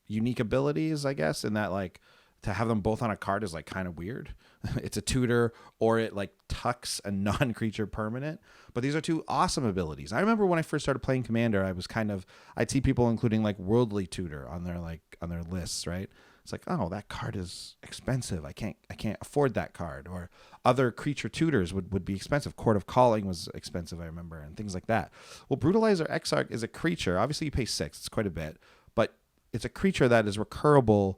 Speaker 1: unique abilities, I guess, in that like to have them both on a card is like kind of weird. It's a tutor or it like tucks a non-creature permanent. But these are two awesome abilities. I remember when I first started playing Commander, I'd see people including like Worldly Tutor on their lists, right? It's like, oh, that card is expensive. I can't afford that card. Or other creature tutors would be expensive. Court of Calling was expensive, I remember, and things like that. Well, Brutalizer Exarch is a creature. Obviously, you pay 6. It's quite a bit. But it's a creature that is recurable,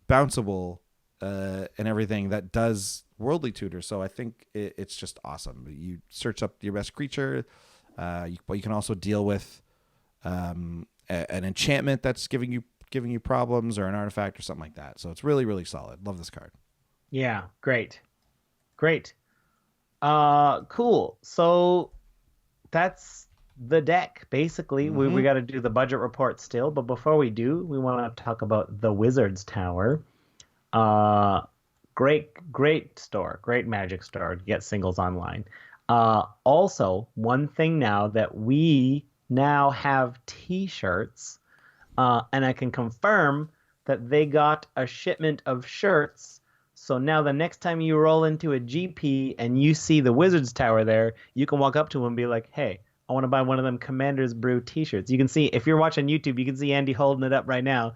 Speaker 1: bounceable, and everything that does Worldly Tutor. So I think it's just awesome. You search up your best creature, but you can also deal with an enchantment that's giving you problems, or an artifact or something like that. So it's really, really solid. Love this card.
Speaker 2: Yeah, great. Cool. So that's the deck, basically. We got to do the budget report still, but before we do, we want to talk about the Wizard's Tower. Great store, great Magic store to get singles online. Also, one thing now that we now have T-shirts, and I can confirm that they got a shipment of shirts. So now the next time you roll into a GP and you see the Wizard's Tower there, you can walk up to them and be like, hey, I want to buy one of them Commander's Brew T-shirts. You can see, if you're watching YouTube, you can see Andy holding it up right now.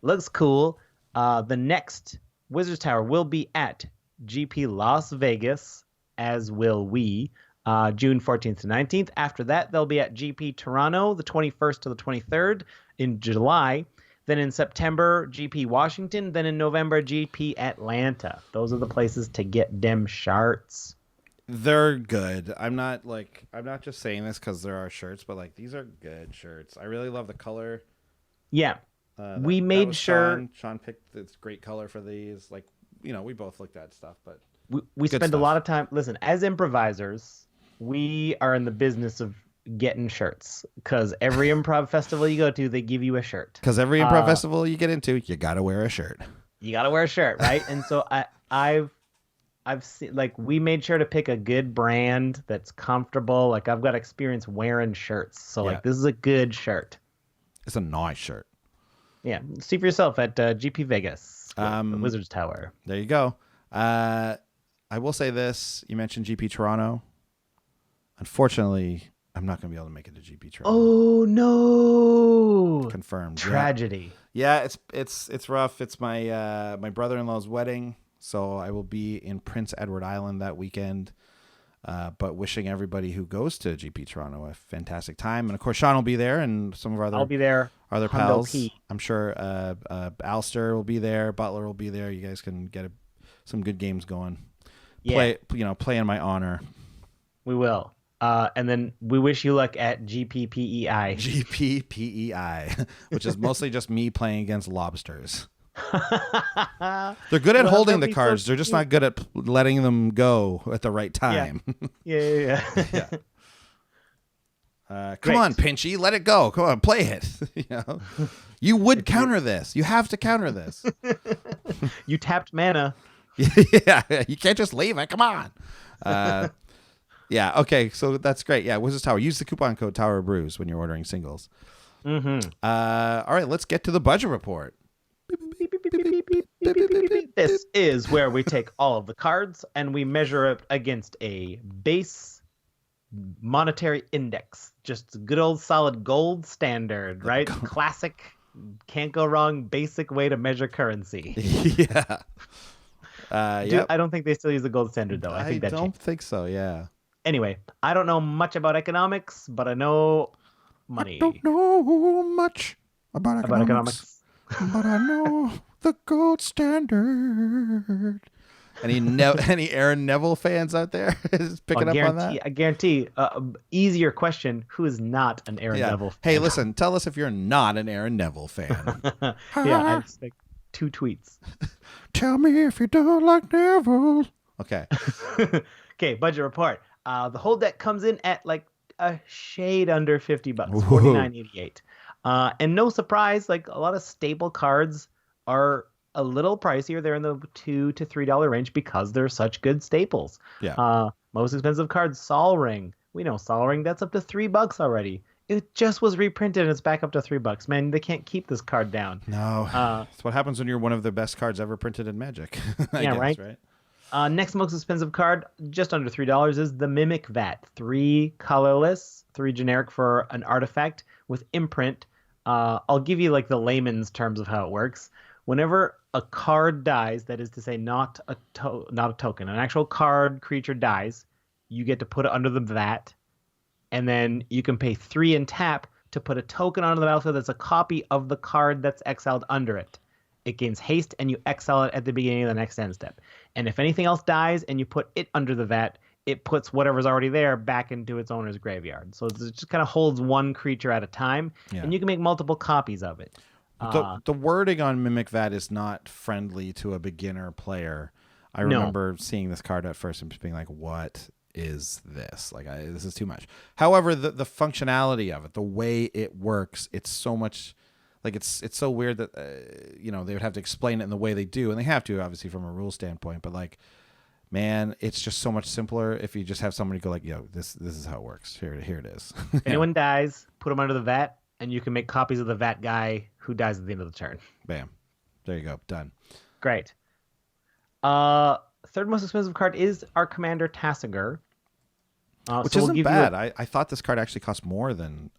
Speaker 2: Looks cool. The next Wizard's Tower will be at GP Las Vegas, as will we, June 14th to 19th. After that, they'll be at GP Toronto, the 21st to the 23rd in July. Then in September, GP Washington. Then in November, GP Atlanta. Those are the places to get them shirts.
Speaker 1: They're good. I'm not just saying this because there are shirts, but like these are good shirts. I really love the color.
Speaker 2: Yeah. We made sure
Speaker 1: Sean picked this great color for these. Like, we both looked at stuff, but
Speaker 2: we spend a lot of time. Listen, as improvisers, we are in the business of getting shirts, because every improv festival you go to, they give you a shirt.
Speaker 1: Because every improv festival you get into, you gotta wear a shirt.
Speaker 2: You gotta wear a shirt, right? And so I've seen, like, we made sure to pick a good brand that's comfortable. Like, I've got experience wearing shirts, so like this is a good shirt.
Speaker 1: It's a nice shirt.
Speaker 2: Yeah, see for yourself at GP Vegas, the Wizard's Tower.
Speaker 1: There you go. I will say this. You mentioned GP Toronto. Unfortunately, I'm not going to be able to make it to GP Toronto.
Speaker 2: Oh, no.
Speaker 1: Confirmed.
Speaker 2: Tragedy.
Speaker 1: Yeah, it's rough. It's my brother-in-law's wedding, so I will be in Prince Edward Island that weekend. But wishing everybody who goes to GP Toronto a fantastic time. And of course, Sean will be there, and some of our
Speaker 2: I'll be there.
Speaker 1: Other pals. I'm sure Alster will be there. Butler will be there. You guys can get some good games going.
Speaker 2: Yeah.
Speaker 1: Play in my honor.
Speaker 2: We will. And then we wish you luck at GPPEI.
Speaker 1: GPPEI, which is mostly just me playing against lobsters. They're good at holding the cards. They're just not good at letting them go at the right time.
Speaker 2: Yeah.
Speaker 1: Come on, Pinchy, let it go. Come on, play it. You would counter this. You have to counter this.
Speaker 2: You tapped mana.
Speaker 1: Yeah, you can't just leave it. Come on. Yeah. Okay. So that's great. Yeah. Wizard's Tower. Use the coupon code Tower of Brews when you're ordering singles.
Speaker 2: Mm-hmm.
Speaker 1: All right. Let's get to the budget report.
Speaker 2: This is where we take all of the cards and we measure it against a base monetary index. Just good old solid gold standard, right? Classic, can't go wrong, basic way to measure currency.
Speaker 1: Yeah.
Speaker 2: I don't think they still use the gold standard, though. I don't
Speaker 1: think so, yeah.
Speaker 2: Anyway, I don't know much about economics, but I know money.
Speaker 1: I don't know much about economics. But I know the gold standard. Any Aaron Neville fans out there is picking up on that?
Speaker 2: I guarantee. Easier question: who is not an Aaron Neville fan?
Speaker 1: Hey, listen, tell us if you're not an Aaron Neville fan.
Speaker 2: I expect 2 tweets.
Speaker 1: Tell me if you don't like Neville. Okay.
Speaker 2: Okay, budget report. The whole deck comes in at like a shade under $50,
Speaker 1: Ooh.
Speaker 2: $49.88. And no surprise, like a lot of staple cards are a little pricier. They're in the $2 to $3 range because they're such good staples.
Speaker 1: Yeah.
Speaker 2: Most expensive card, Sol Ring. We know Sol Ring, that's up to $3 already. It just was reprinted and it's back up to $3. Man, they can't keep this card down.
Speaker 1: No. That's what happens when you're one of the best cards ever printed in Magic. I guess, right?
Speaker 2: Next most expensive card, just under $3, is the Mimic Vat. 3 colorless, 3 generic for an artifact with imprint. I'll give you like the layman's terms of how it works. Whenever a card dies, that is to say not a token, an actual card creature dies, you get to put it under the vat, and then you can pay 3 and tap to put a token onto the battlefield that's a copy of the card that's exiled under it. It gains haste, and you exile it at the beginning of the next end step. And if anything else dies and you put it under the vat, it puts whatever's already there back into its owner's graveyard. So it just kind of holds one creature at a time, and you can make multiple copies of it.
Speaker 1: The wording on Mimic Vat is not friendly to a beginner player. I remember seeing this card at first and just being like, what is this? Like, this is too much. However, the functionality of it, the way it works, it's so much... Like, it's so weird that, they would have to explain it in the way they do. And they have to, obviously, from a rule standpoint. But, like, man, it's just so much simpler if you just have somebody go like, yo, this is how it works. Here it is.
Speaker 2: If anyone dies, put them under the vat, and you can make copies of the vat guy who dies at the end of the turn.
Speaker 1: Bam. There you go. Done.
Speaker 2: Great. Third most expensive card is our Commander Tassiger.
Speaker 1: Which isn't bad. I thought this card actually cost more than...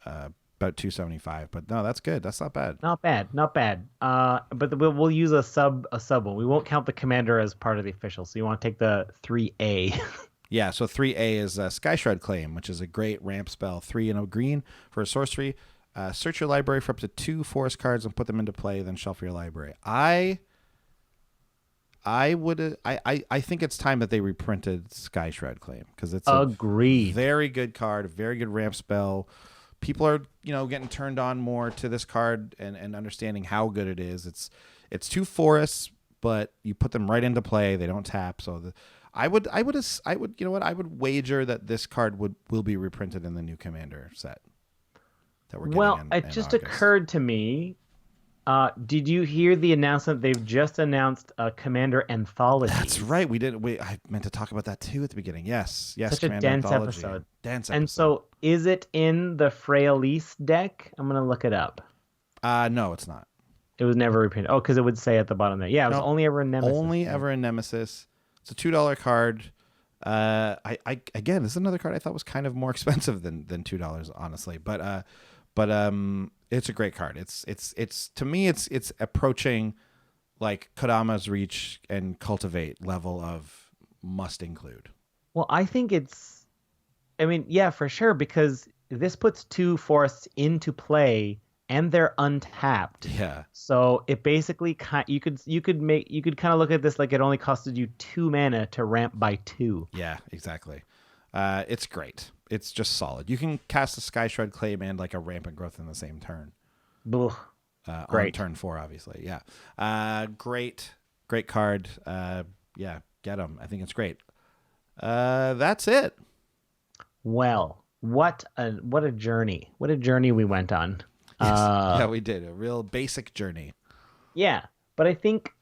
Speaker 1: about $275, but no, that's good. That's not bad.
Speaker 2: Not bad. But we'll use a sub one. We won't count the commander as part of the official. So you want to take the 3A.
Speaker 1: Yeah. So 3A is Sky Shroud Claim, which is a great ramp spell. 3 and a green for a sorcery. Search your library for up to 2 forest cards and put them into play. Then shuffle your library. I think it's time that they reprinted Sky Shroud Claim because it's a very good card, a very good ramp spell. People are, getting turned on more to this card and understanding how good it is. It's 2 forests, but you put them right into play. They don't tap. So I would wager that this card will be reprinted in the new Commander set that we're getting in
Speaker 2: it just
Speaker 1: August.
Speaker 2: Occurred to me. Did you hear the announcement? They've just announced a Commander Anthology.
Speaker 1: That's right. I meant to talk about that too at the beginning. Yes.
Speaker 2: Such
Speaker 1: Commander
Speaker 2: a dense
Speaker 1: Anthology.
Speaker 2: episode.
Speaker 1: Dense episode.
Speaker 2: And so, is it in the Frailise deck? I'm gonna look it up.
Speaker 1: No, it's not.
Speaker 2: It was never reprinted. Oh, because it would say at the bottom there. Yeah, it was only ever in Nemesis.
Speaker 1: Only ever in Nemesis. It's a $2 card. Again, this is another card I thought was kind of more expensive than $2, honestly. But it's a great card. It's to me it's approaching like Kodama's Reach and Cultivate level of must include.
Speaker 2: Well, I think for sure, because this puts 2 forests into play and they're untapped.
Speaker 1: Yeah.
Speaker 2: So it basically you could kind of look at this like it only costed you 2 mana to ramp by 2.
Speaker 1: Yeah, exactly. It's great. It's just solid. You can cast a Sky Shroud Claim and like a Rampant Growth in the same turn.
Speaker 2: Great.
Speaker 1: On turn 4, obviously. Yeah. Great card. Yeah, get them. I think it's great. That's it.
Speaker 2: Well, what a journey. What a journey we went on.
Speaker 1: Yes. Yeah, we did. A real basic journey.
Speaker 2: Yeah, but I think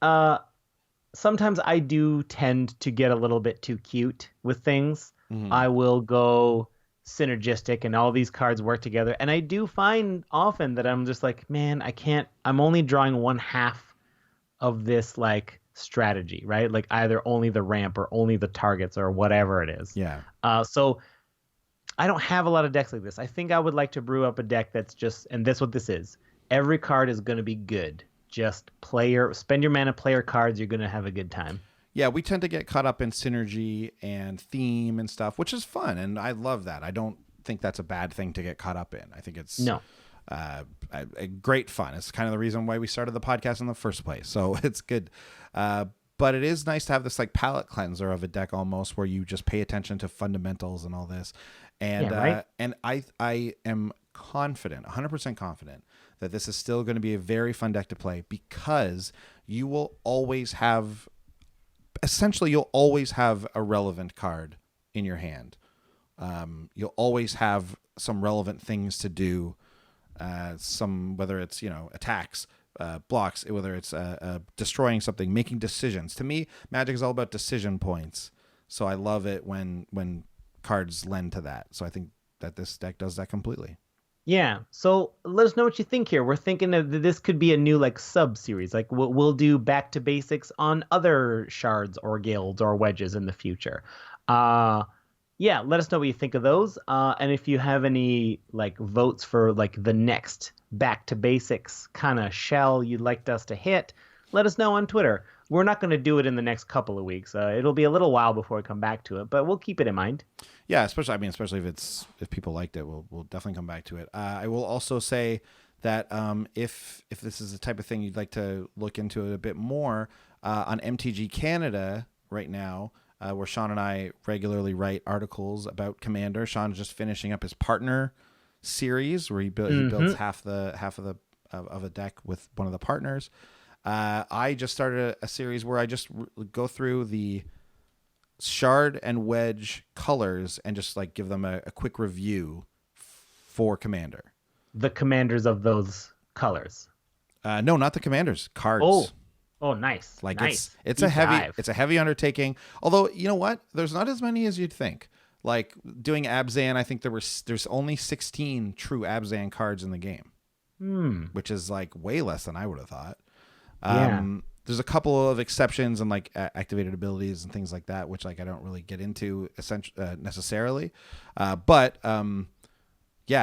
Speaker 2: sometimes I do tend to get a little bit too cute with things. Mm-hmm. I will go synergistic and all these cards work together. And I do find often that I'm just like, man, I'm only drawing 1/2 of this like strategy, right? Like either only the ramp or only the targets or whatever it is.
Speaker 1: Yeah.
Speaker 2: So I don't have a lot of decks like this. I think I would like to brew up a deck that's just, and that's what this is. Every card is going to be good. Just spend your mana, player cards. You're going to have a good time.
Speaker 1: Yeah, we tend to get caught up in synergy and theme and stuff, which is fun, and I love that. I don't think that's a bad thing to get caught up in. I think it's a great fun. It's kind of the reason why we started the podcast in the first place, so it's good. But it is nice to have this like palette cleanser of a deck almost, where you just pay attention to fundamentals and all this. And and I am confident, 100% confident, that this is still going to be a very fun deck to play, because you will always have. Essentially, you'll always have a relevant card in your hand. You'll always have some relevant things to do, whether it's, attacks, blocks, whether it's destroying something, making decisions. To me, Magic is all about decision points. So I love it when cards lend to that. So I think that this deck does that completely.
Speaker 2: Yeah. So let us know what you think here. We're thinking that this could be a new sub series. We'll do back to basics on other shards or guilds or wedges in the future. Yeah, let us know what you think of those. And if you have any votes for the next back to basics kind of shell you'd like us to hit, let us know on Twitter. We're not going to do it in the next couple of weeks. It'll be a little while before we come back to it, but we'll keep it in mind.
Speaker 1: Yeah, especially if people liked it, we'll definitely come back to it. I will also say that if this is the type of thing you'd like to look into it a bit more, on MTG Canada right now, where Sean and I regularly write articles about Commander. Sean's just finishing up his partner series where he builds half of a deck with one of the partners. I just started a series where I just go through the shard and wedge colors and just give them a quick review for Commander.
Speaker 2: The commanders of those colors.
Speaker 1: No, not the commanders. Cards.
Speaker 2: Oh, nice. Nice.
Speaker 1: It's a heavy undertaking. Although, you know what? There's not as many as you'd think. Doing Abzan, I think there's only 16 true Abzan cards in the game. Which is way less than I would have thought. There's a couple of exceptions and activated abilities and things like that, which I don't really get into necessarily. Yeah,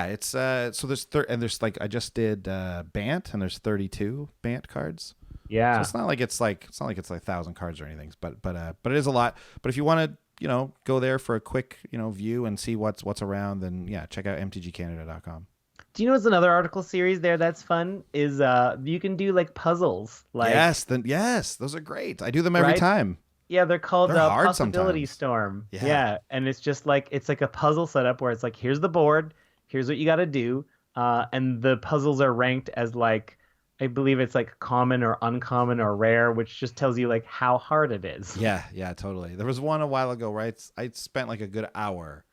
Speaker 1: it's so there's I just did Bant, and there's 32 Bant cards.
Speaker 2: Yeah,
Speaker 1: so it's not like it's 1,000 cards or anything, but it is a lot. But if you want to go there for a quick view and see what's around, then yeah, check out mtgcanada.com.
Speaker 2: Do you know what's another article series there that's fun? Is you can do puzzles.
Speaker 1: Yes, those are great. I do them every time.
Speaker 2: Yeah, they're called Possibility
Speaker 1: sometimes.
Speaker 2: Storm. Yeah, and it's just it's a puzzle setup where it's here's the board, here's what you got to do, and the puzzles are ranked as I believe it's common or uncommon or rare, which just tells you how hard it is.
Speaker 1: Yeah, totally. There was one a while ago, right? I spent a good hour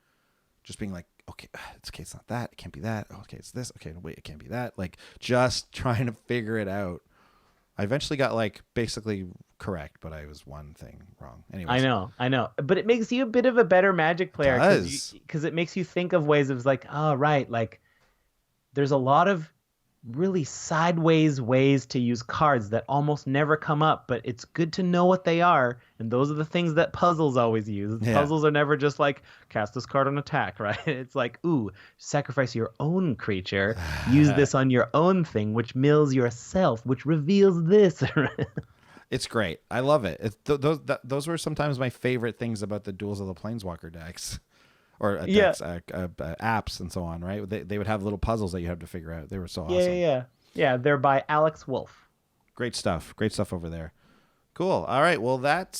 Speaker 1: just being okay, it's not that. It can't be that. Oh, okay, it's this. Okay, wait, it can't be that. Just trying to figure it out. I eventually got basically correct, but I was one thing wrong. Anyways.
Speaker 2: I know. But it makes you a bit of a better Magic player because it makes you think of ways of oh, right, there's a lot of really sideways ways to use cards that almost never come up, but it's good to know what they are, and those are the things that puzzles always use. Yeah. Puzzles are never just cast this card on attack, right? It's ooh, sacrifice your own creature, use this on your own thing, which mills yourself, which reveals this.
Speaker 1: It's great. I love it. Those were sometimes my favorite things about the Duels of the Planeswalker decks. Or decks, apps and so on, right? They would have little puzzles that you have to figure out. They were so awesome.
Speaker 2: Yeah. They're by Alex Wolf.
Speaker 1: Great stuff over there. Cool. All right. Well, that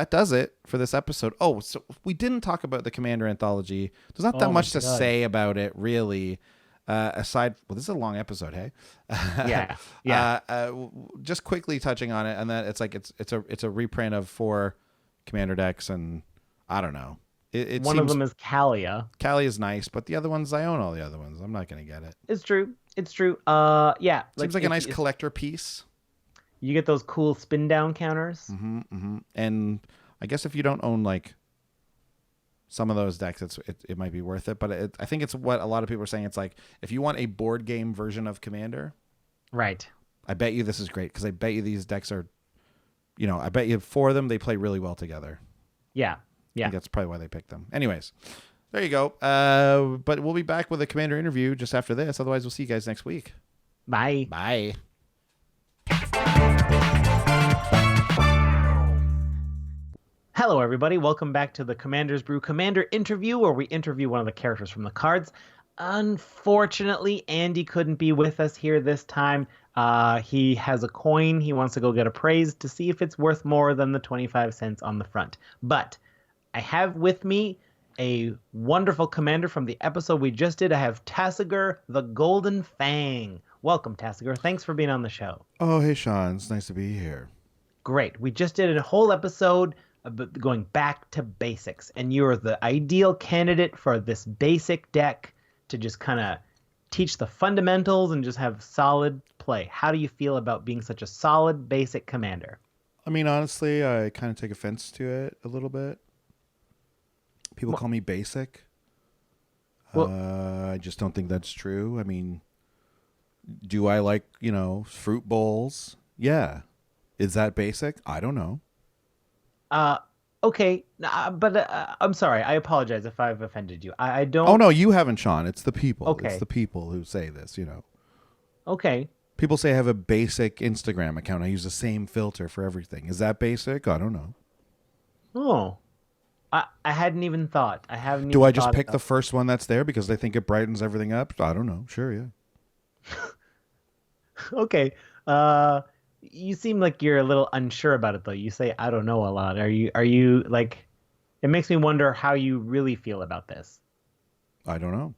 Speaker 1: does it for this episode. Oh, so we didn't talk about the Commander Anthology. There's not that much to say about it, really. Aside, this is a long episode, hey?
Speaker 2: Yeah.
Speaker 1: Just quickly touching on it, and then it's a reprint of 4 Commander decks, and I don't know.
Speaker 2: One of them is Kalia.
Speaker 1: Kalia is nice, but the other ones, I own all the other ones. I'm not going to get it.
Speaker 2: It's true. Yeah.
Speaker 1: Seems like a nice collector piece.
Speaker 2: You get those cool spin down counters.
Speaker 1: Mm-hmm. And I guess if you don't own some of those decks, it might be worth it. But I think it's what a lot of people are saying. It's if you want a board game version of Commander,
Speaker 2: right?
Speaker 1: I bet you this is great because I bet you these decks are, I bet you 4 of them, they play really well together.
Speaker 2: Yeah.
Speaker 1: I think that's probably why they picked them. Anyways, there you go. But we'll be back with a Commander interview just after this. Otherwise, we'll see you guys next week.
Speaker 2: Bye.
Speaker 1: Bye.
Speaker 2: Hello, everybody. Welcome back to the Commander's Brew Commander interview, where we interview one of the characters from the cards. Unfortunately, Andy couldn't be with us here this time. He has a coin. He wants to go get appraised to see if it's worth more than the 25 cents on the front. But I have with me a wonderful commander from the episode we just did. I have Tasigur the Golden Fang. Welcome, Tasigur. Thanks for being on the show.
Speaker 1: Oh, hey, Sean. It's nice to be here.
Speaker 2: Great. We just did a whole episode going back to basics, and you're the ideal candidate for this basic deck to just kind of teach the fundamentals and just have solid play. How do you feel about being such a solid, basic commander?
Speaker 1: I mean, honestly, I kind of take offense to it a little bit. People call me basic.
Speaker 2: Well,
Speaker 1: I just don't think that's true. I mean, do I like, fruit bowls? Yeah. Is that basic? I don't know.
Speaker 2: Okay, but I'm sorry. I apologize if I've offended you. I don't.
Speaker 1: Oh, no, you haven't, Sean. It's the people.
Speaker 2: Okay.
Speaker 1: It's the people who say this,
Speaker 2: Okay.
Speaker 1: People say I have a basic Instagram account. I use the same filter for everything. Is that basic? I don't know.
Speaker 2: Oh, I hadn't even thought. I haven't.
Speaker 1: Do
Speaker 2: even
Speaker 1: I just
Speaker 2: thought
Speaker 1: pick
Speaker 2: about-
Speaker 1: the first one that's there because they think it brightens everything up? I don't know. Sure, yeah.
Speaker 2: Okay. You seem like you're a little unsure about it, though. You say I don't know a lot. Are you like? It makes me wonder how you really feel about this.
Speaker 1: I don't know.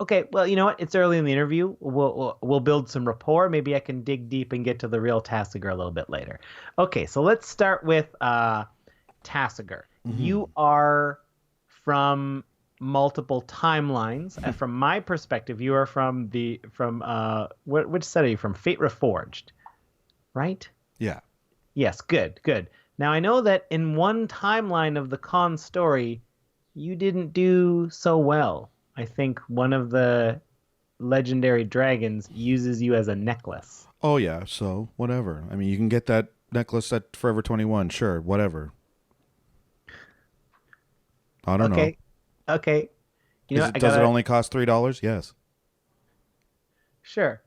Speaker 2: Okay, well, you know what? It's early in the interview. We'll build some rapport. Maybe I can dig deep and get to the real Tassiger a little bit later. Okay, so let's start with Tassiger. You are from multiple timelines. From my perspective, you are from which set are you from? Fate Reforged, right?
Speaker 1: Yeah.
Speaker 2: Yes, good. Now I know that in one timeline of the Khan story, you didn't do so well. I think one of the legendary dragons uses you as a necklace.
Speaker 1: Oh, yeah. So, whatever. I mean, you can get that necklace at Forever 21. Sure, whatever. I don't know.
Speaker 2: Okay.
Speaker 1: Does it only cost $3? Yes.
Speaker 2: Sure.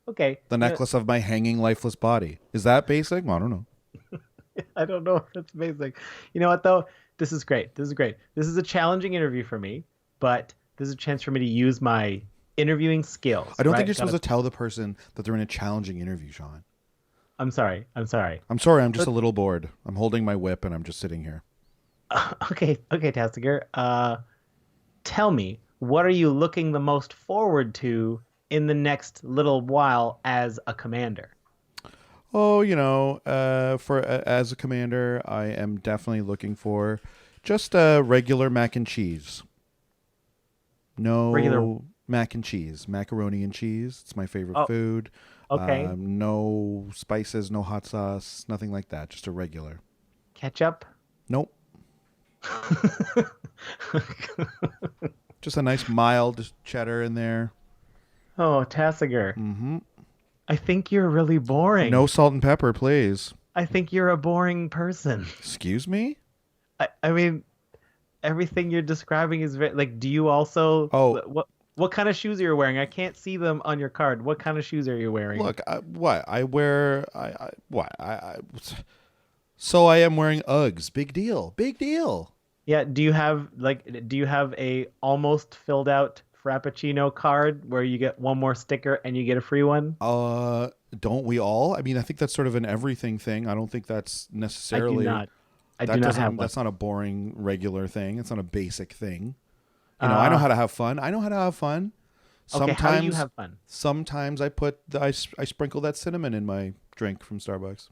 Speaker 2: Okay.
Speaker 1: The necklace of my hanging lifeless body. Is that basic? I don't know.
Speaker 2: I don't know if that's basic. You know what, though? This is great. This is a challenging interview for me, but this is a chance for me to use my interviewing skills.
Speaker 1: I don't think you're supposed to tell the person that they're in a challenging interview, Sean.
Speaker 2: I'm sorry.
Speaker 1: I'm sorry. I'm just a little bored. I'm holding my whip and I'm just sitting here.
Speaker 2: Okay, Tastiger. Tell me, what are you looking the most forward to in the next little while as a commander?
Speaker 1: Oh, as a commander, I am definitely looking for just regular mac and cheese. No
Speaker 2: Regular
Speaker 1: mac and cheese, macaroni and cheese. It's my favorite food.
Speaker 2: Okay.
Speaker 1: No spices, no hot sauce, nothing like that. Just a regular.
Speaker 2: Ketchup?
Speaker 1: Nope. Just a nice mild cheddar in there.
Speaker 2: Oh, Tassiger.
Speaker 1: Mm-hmm.
Speaker 2: I think you're really boring.
Speaker 1: No salt and pepper, please.
Speaker 2: I think you're a boring person.
Speaker 1: Excuse me?
Speaker 2: I mean, everything you're describing is very, like, do you also...
Speaker 1: Oh.
Speaker 2: What kind of shoes are you wearing? I can't see them on your card. What kind of shoes are you wearing?
Speaker 1: Look, what? I wear... So I am wearing Uggs. Big deal. Big deal.
Speaker 2: Yeah, do you have a almost filled out Frappuccino card where you get one more sticker and you get a free one?
Speaker 1: Don't we all? I mean, I think that's sort of an everything thing. I don't think that's necessarily...
Speaker 2: I do not have one.
Speaker 1: That's not a boring regular thing. It's not a basic thing. I know how to have fun. Sometimes,
Speaker 2: how do you have fun?
Speaker 1: Sometimes I sprinkle that cinnamon in my drink from Starbucks.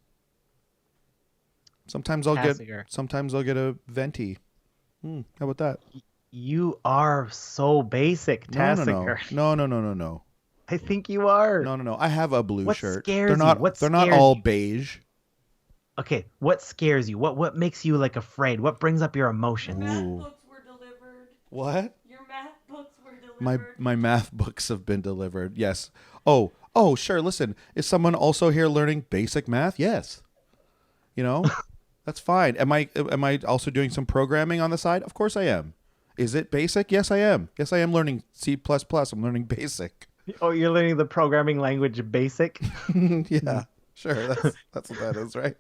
Speaker 1: Sometimes I'll get a venti. How about that?
Speaker 2: You are so basic, Tassiger.
Speaker 1: No.
Speaker 2: I think you are.
Speaker 1: No. I have a blue shirt.
Speaker 2: Scares
Speaker 1: They're not all beige.
Speaker 2: Okay, what scares you? What makes you like afraid? What brings up your emotions?
Speaker 4: Math books were delivered.
Speaker 1: What?
Speaker 4: Your math books were delivered.
Speaker 1: My math books have been delivered. Yes. Oh, sure. Listen, is someone also here learning basic math? Yes. That's fine. Am I also doing some programming on the side? Of course I am. Is it basic? Yes, I am. Yes, I am learning C++. I'm learning basic.
Speaker 2: Oh, you're learning the programming language BASIC?
Speaker 1: Yeah. Sure, that's what that is, right?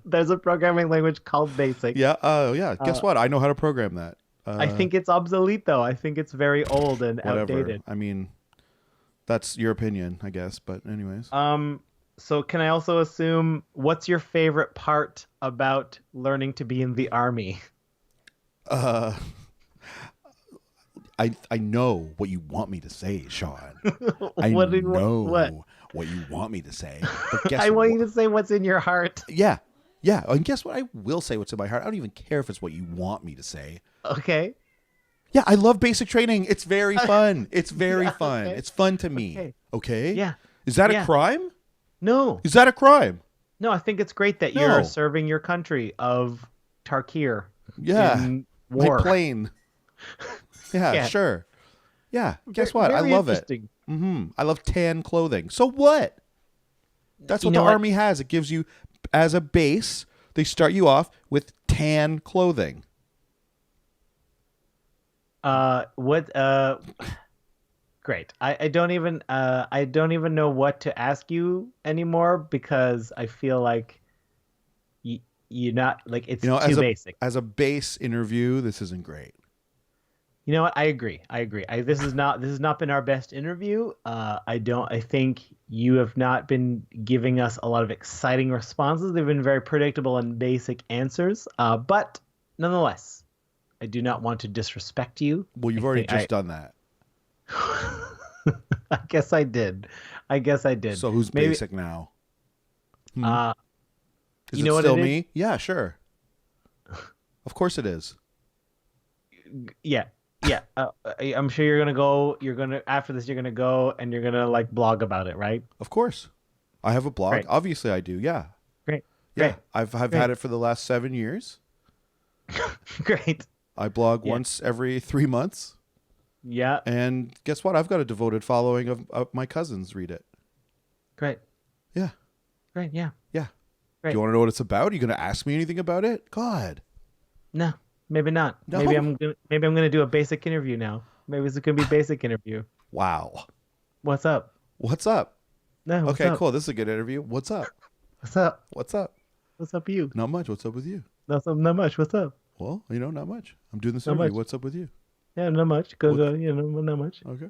Speaker 2: There's a programming language called BASIC.
Speaker 1: Yeah. Yeah. Guess what? I know how to program that.
Speaker 2: I think it's obsolete, though. I think it's very old and outdated.
Speaker 1: I mean, that's your opinion, I guess. But anyways.
Speaker 2: So can I also assume what's your favorite part about learning to be in the army?
Speaker 1: I know what you want me to say, Sean. I
Speaker 2: What?
Speaker 1: know what you want me to say. But guess
Speaker 2: I want you to say what's in your heart.
Speaker 1: Yeah. And guess what? I will say what's in my heart. I don't even care if it's what you want me to say.
Speaker 2: Okay.
Speaker 1: Yeah, I love basic training. It's very fun. It's very fun.
Speaker 2: Okay.
Speaker 1: It's fun to me. Okay?
Speaker 2: Yeah.
Speaker 1: Is that
Speaker 2: Yeah.
Speaker 1: a crime?
Speaker 2: No.
Speaker 1: Is that a crime?
Speaker 2: No, I think it's great that
Speaker 1: No.
Speaker 2: you're serving your country of Tarkir
Speaker 1: Yeah.
Speaker 2: in war.
Speaker 1: My plane. Yeah,
Speaker 2: Yeah.
Speaker 1: sure. Yeah. Guess what? I
Speaker 2: Very
Speaker 1: love it.
Speaker 2: interesting.
Speaker 1: I love tan clothing. So what? That's what
Speaker 2: You know
Speaker 1: the
Speaker 2: what?
Speaker 1: Army has. It gives you, as a base, they start you off with tan clothing.
Speaker 2: Great. I don't even know what to ask you anymore because I feel like you're not like it's too basic.
Speaker 1: As a base interview, this isn't great.
Speaker 2: You know what? I agree. This has not been our best interview. I think you have not been giving us a lot of exciting responses. They've been very predictable and basic answers. But nonetheless, I do not want to disrespect you.
Speaker 1: Well, you've already just done that.
Speaker 2: I guess I did.
Speaker 1: So who's basic now? Is
Speaker 2: you
Speaker 1: it
Speaker 2: know what
Speaker 1: still
Speaker 2: it is?
Speaker 1: me? Yeah, sure. Of course it is.
Speaker 2: Yeah. I'm sure after this, you're going to go and you're going to like blog about it, right?
Speaker 1: Of course. I have a blog.
Speaker 2: Great.
Speaker 1: Obviously I do. Yeah.
Speaker 2: Great.
Speaker 1: Yeah.
Speaker 2: Great.
Speaker 1: I've
Speaker 2: Great.
Speaker 1: had it for the last 7 years.
Speaker 2: Great.
Speaker 1: I blog once every 3 months.
Speaker 2: Yeah.
Speaker 1: And guess what? I've got a devoted following of my cousins read it.
Speaker 2: Great.
Speaker 1: Yeah.
Speaker 2: Great. Yeah.
Speaker 1: Yeah.
Speaker 2: Great.
Speaker 1: Do you want to know what it's about? Are you going to ask me anything about it? God.
Speaker 2: No, maybe not.
Speaker 1: No.
Speaker 2: Maybe I'm gonna do a basic interview now. Maybe it's gonna be basic interview.
Speaker 1: Wow.
Speaker 2: What's up?
Speaker 1: What's up?
Speaker 2: No. What's
Speaker 1: Okay,
Speaker 2: up?
Speaker 1: cool. This is a good interview. What's up?
Speaker 2: What's up?
Speaker 1: What's up?
Speaker 2: What's up, you?
Speaker 1: Not much. What's up with you?
Speaker 2: Not much. What's up?
Speaker 1: Well, not much. I'm doing this
Speaker 2: Not
Speaker 1: interview.
Speaker 2: much.
Speaker 1: What's up with you?
Speaker 2: Yeah, not much. Not much.
Speaker 1: Okay.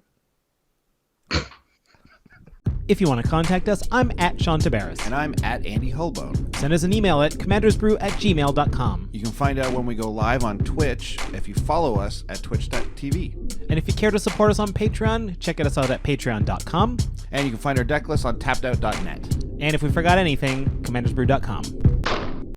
Speaker 3: If you want to contact us, I'm at Sean Tabaris.
Speaker 1: And I'm at Andy Hullbone.
Speaker 3: Send us an email at commandersbrew@gmail.com.
Speaker 1: You can find out when we go live on Twitch if you follow us at twitch.tv.
Speaker 3: And if you care to support us on Patreon, check us out at patreon.com.
Speaker 1: And you can find our deck list on tappedout.net.
Speaker 3: And if we forgot anything, commandersbrew.com.